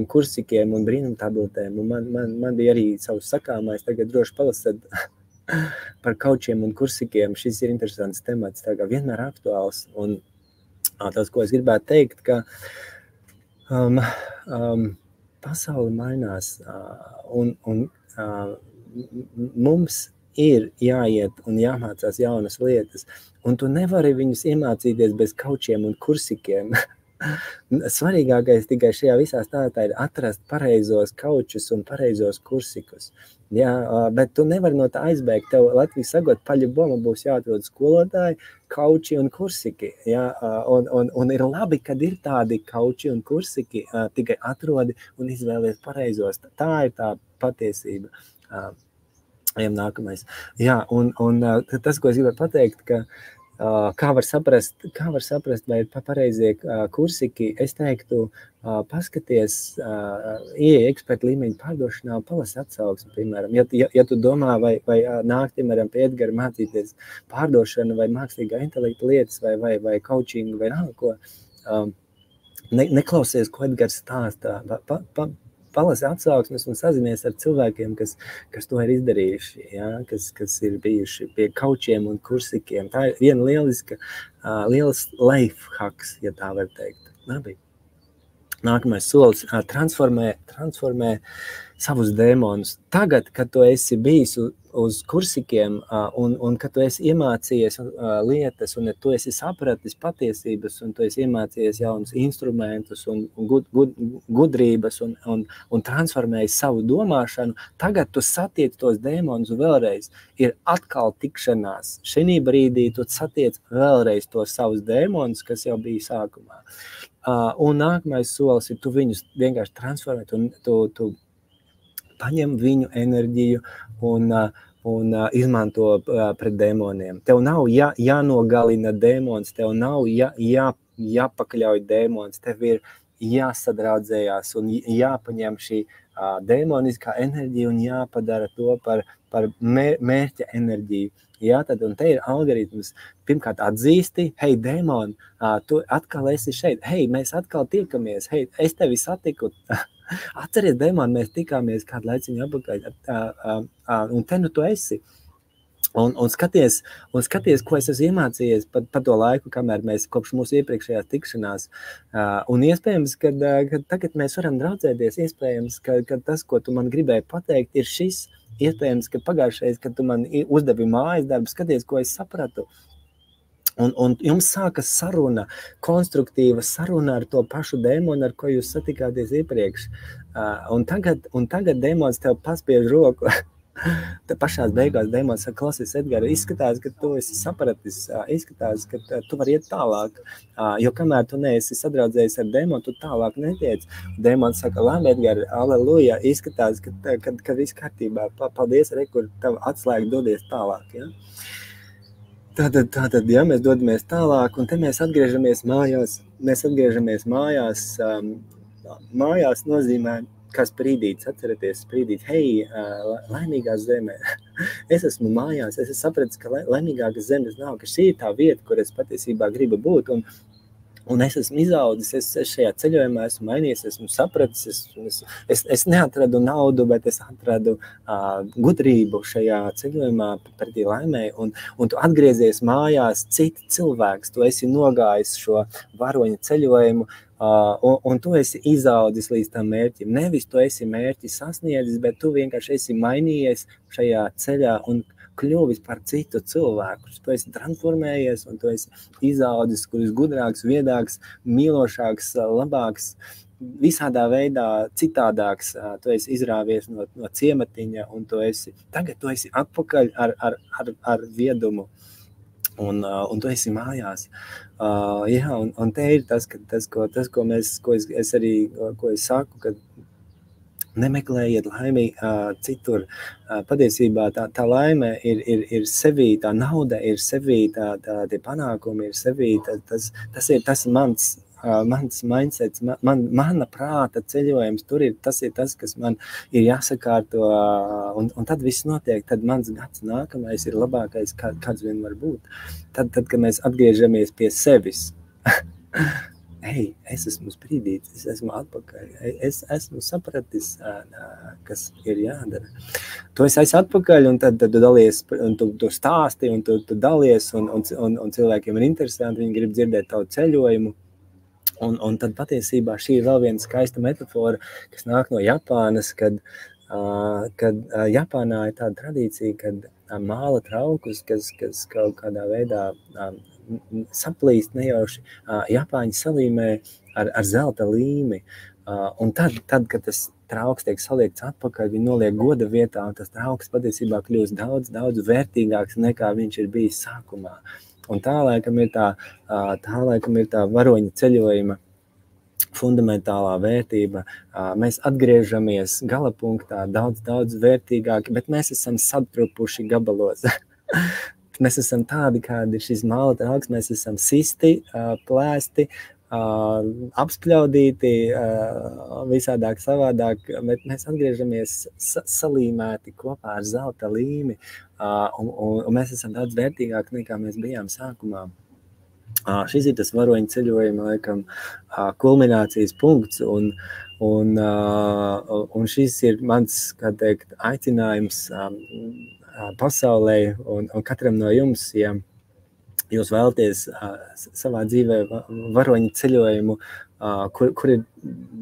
kursikiem un brīnumtabletēm, un man bija arī savs sakāmais, tagad droši palasat par kaučiem un kursikiem, šis ir interesants temats, tā kā vienmēr aktuāls, un tas, ko es gribētu teikt, ka pasauli mainās un mums ir jāiet un jāmācās jaunas lietas, un tu nevari viņus iemācīties bez kaučiem un kursikiem. Svarīgākais tikai šajā visā stāstā ir atrast pareizos kaučus un pareizos kursikus. Jā, bet tu nevari no tā aizbēgt. Tev Latvijas sagot paļu būs jāatrod skolotāji, kauči un kursiki. Jā, un ir labi, kad ir tādi kauči un kursiki, tikai atrodi un izvēlies pareizos. Tā ir tā patiesība. Ejam nākamais. Jā, un tas, ko es gribētu pateikt, ka kā var saprast, vai ir pareizie kursiki, es teiktu, paskaties, ieej ekspertu līmeņa pārdošanā un palasi atsauksmi, piemēram. Ja tu domā, vai nāk, piemēram, pie Edgara mācīties pārdošanu vai mākslīgā intelekta lietas vai coachingu vai nav ko, neklausies, ko Edgars stāstā. Palasi atsauksmes un sazinies ar cilvēkiem, kas to ir izdarījuši, ja? kas ir bijuši pie kaučiem un kursikiem. Tā ir viena liels life hacks, ja tā var teikt. Labi. Nākamais solis transformē savus dēmonus. Tagad, kad tu esi bijis uz kursikiem un kad tu esi iemācījies lietas un tu esi sapratis patiesības un tu esi iemācījies jaunus instrumentus un gudrības un transformējis savu domāšanu, tagad tu satiec tos dēmonus vēlreiz. Ir atkal tikšanās. Šī brīdī tu satiec vēlreiz tos savus dēmonus, kas jau bija sākumā. Un nākamais solis ir tu viņus vienkārši transformēt un tu paņem viņu enerģiju un izmanto pret dēmoniem. Tev nav jānogalina dēmons, tev nav jāpakļauj dēmons, tev ir jāsadraudzējās un jāpaņem šī dēmoniskā enerģija un jāpadara to par mērķa enerģiju. Jā, tad, un te ir algoritms. Pirmkārt atzīsti, hei, dēmoni, tu atkal esi šeit, hei, mēs atkal tiekamies, hei, es tevi satiku. Atceries, dēmoni, mēs tikāmies kādu laiciņu apakaļ, un te nu tu esi. Un skaties, ko es esmu iemācījies pa to laiku, kamēr mēs kopš mūsu iepriekšējās tikšanās. Un iespējams, ka tagad mēs varam draudzēties, iespējams, ka tas, ko tu man gribēji pateikt, ir šis. Iespējams, ka pagājušreiz, kad tu man uzdevi mājas darbu, skaties, ko es sapratu. Un jums sākas saruna, konstruktīva saruna ar to pašu dēmonu, ar ko jūs satikāties iepriekš. Un tagad dēmons tev paspiež roku. Te pašās beigās dēmons saka, klausies, Edgara, izskatās, ka tu esi sapratis, izskatās, ka tu vari iet tālāk, jo kamēr tu neesi sadraudzējies ar dēmonu, tu tālāk netiec. Dēmons saka, labi, Edgara, aleluja, izskatās, ka viss kārtībā, paldies, kur tev atslēga dodies tālāk, ja? Tātad, ja mēs dodamies tālāk, un te mēs atgriežamies mājās, mājās nozīmē, kā sprīdīts, atcerieties, sprīdīt, hei, laimīgā zemē. Es esmu mājās, es sapratu, ka laimīgākas zemes nav, ka šī ir tā vieta, kur es patiesībā gribu būt, un es esmu izaudzis, es šajā ceļojumā esmu mainījies, esmu sapratis, es neatradu naudu, bet es atradu gudrību šajā ceļojumā pretī laimē, un tu atgriezies mājās, citi cilvēks, tu esi nogājis šo varoņa ceļojumu, un tu esi izaudzis līdz tam mērķim. Nevis tu esi mērķi sasniedzis, bet tu vienkārši esi mainījies šajā ceļā un kļuvis par citu cilvēku. Tu esi transformējies un tu esi izaudzis, kurš gudrāks, viedāks, mīlošāks, labāks visādā veidā citādāks, tu esi izrāvies no ciematiņa, un tagad tu esi atpakaļ ar viedumu, un tu esi mājās. Jā, un te ir tas, ko es saku, ka nemeklējiet laimi citur. Patiesībā tā laime ir sevī, tā nauda ir sevī, tie panākumi ir sevī, tas ir mans mindsets, mana prāta ceļojums, tas ir tas, kas man ir jāsakārto, un tad viss notiek, tad mans gads nākamais ir labākais, kāds vien var būt. Tad, kad mēs atgriežamies pie sevis, es esmu sprīdīts, es esmu atpakaļ, es esmu sapratis, kas ir jādara. Tu esi atpakaļ, un tad tu dalies, un tu stāsti, un tu dalies, un cilvēkiem ir interesanti, viņi grib dzirdēt tavu ceļojumu. Un tad patiesībā šī ir vēl viena skaista metafora, kas nāk no Japānas, kad Japānā ir tāda tradīcija, kad māla traukus, kas kaut kādā veidā saplīst nejauši, Japāņi salīmē ar zelta līmi. Un tad, kad tas trauks tiek saliekts atpakaļ, viņi noliek goda vietā, un tas trauks patiesībā kļūst daudz vērtīgāks nekā viņš ir bijis sākumā. Un tā laikam ir tā varoņa ceļojuma fundamentālā vērtība. Mēs atgriežamies gala punktā daudz vērtīgāki, bet mēs esam sadrupuši gabalos. Mēs esam tādi, kādi ir šis māla trauks, mēs esam sisti, plēsti, apspļaudīti, visādāk savādāk, bet mēs atgriežamies salīmēti kopā ar zelta līmi, un mēs esam daudz vērtīgāki nekā mēs bijām sākumā. Šis ir tas varoņa ceļojuma, laikam, kulminācijas punkts, un šis ir mans, kā teikt, aicinājums pasaulē, un katram no jums, ja jūs vēlaties savā dzīvē varoņa ceļojumu, kur ir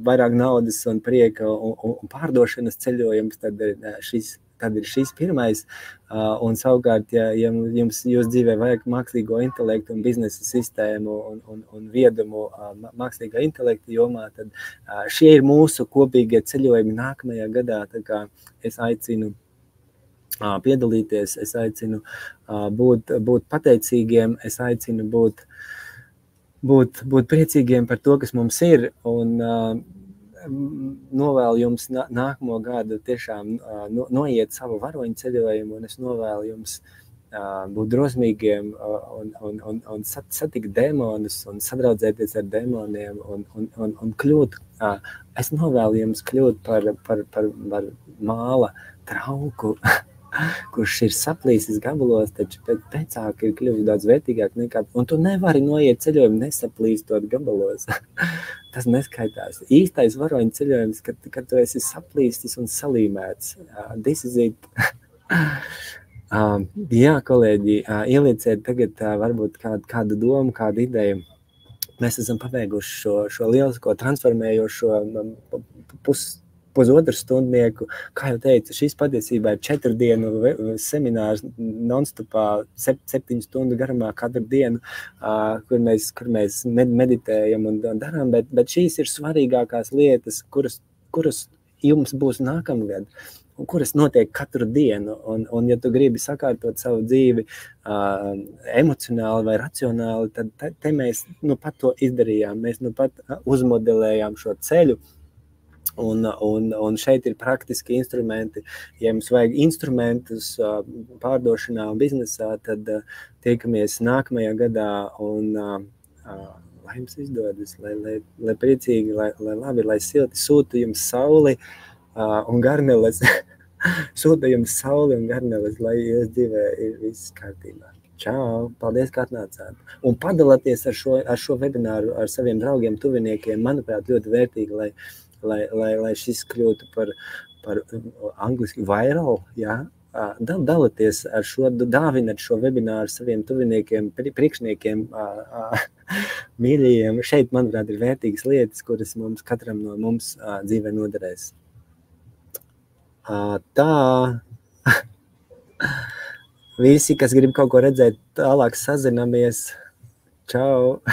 vairāk naudas un prieka un pārdošanas ceļojums, tad ir šis pirmais. Un savukārt, ja jūs dzīvē vajag mākslīgo intelektu un biznesa sistēmu un viedumu mākslīgā intelekta jomā, tad šie ir mūsu kopīgie ceļojumi nākamajā gadā. Tā kā es aicinu piedalīties, es aicinu būt pateicīgiem, es aicinu būt priecīgiem par to, kas mums ir, un novēlu jums nākamo gadu tiešām noiet savu varoņu ceļojumu, un es novēlu jums būt drosmīgiem un satikt demonus un sadraudzēties ar demoniem un kļūt. Es novēlu jums kļūt par māla trauku, kurš ir saplīsis gabalos, taču pēcāk ir kļuvis daudz vērtīgāk nekā, un tu nevari noiet ceļojumu nesaplīstot gabalos. Tas neskaitās. Īstais varoņa ceļojums, kad tu esi saplīstis un salīmēts. This is it. Jā, kolēģi, ielieciet tagad varbūt kādu domu, kādu ideju. Mēs esam pabeiguši šo lielisko transformējošo pusotru stundnieku. Kā jau teicu, šis patiesībā ir 4 dienu seminārs non-stopā, 7 stundu garumā katru dienu, kur mēs meditējam un darām, bet šīs ir svarīgākās lietas, kuras jums būs nākamgad, un kuras notiek katru dienu. Un ja tu gribi sakārtot savu dzīvi emocionāli vai racionāli, tad te mēs pat to izdarījām. Mēs pat uzmodelējām šo ceļu. Un šeit ir praktiski instrumenti. Ja jums vajag instrumentus pārdošanā un biznesā, tad tiekamies nākamajā gadā, un lai jums izdodas, lai priecīgi, lai labi, lai silti, sūtu jums sauli un garneles, sūtu jums sauli un garneles, lai jūs dzīvē ir viss kārtībā. Čau, paldies, ka atnācāt. Un padalāties ar šo webināru ar saviem draugiem, tuviniekiem, manuprāt, ļoti vērtīgi, lai šis kļūtu par angliski viral, jā. Dalieties ar šo, dāvinat šo webināru saviem tuviniekiem, priekšniekiem, mīļajiem. Šeit, manuprāt, ir vērtīgas lietas, kuras katram no mums dzīvē noderēs. Tā. Visi, kas grib kaut ko redzēt, tālāk sazinamies. Čau!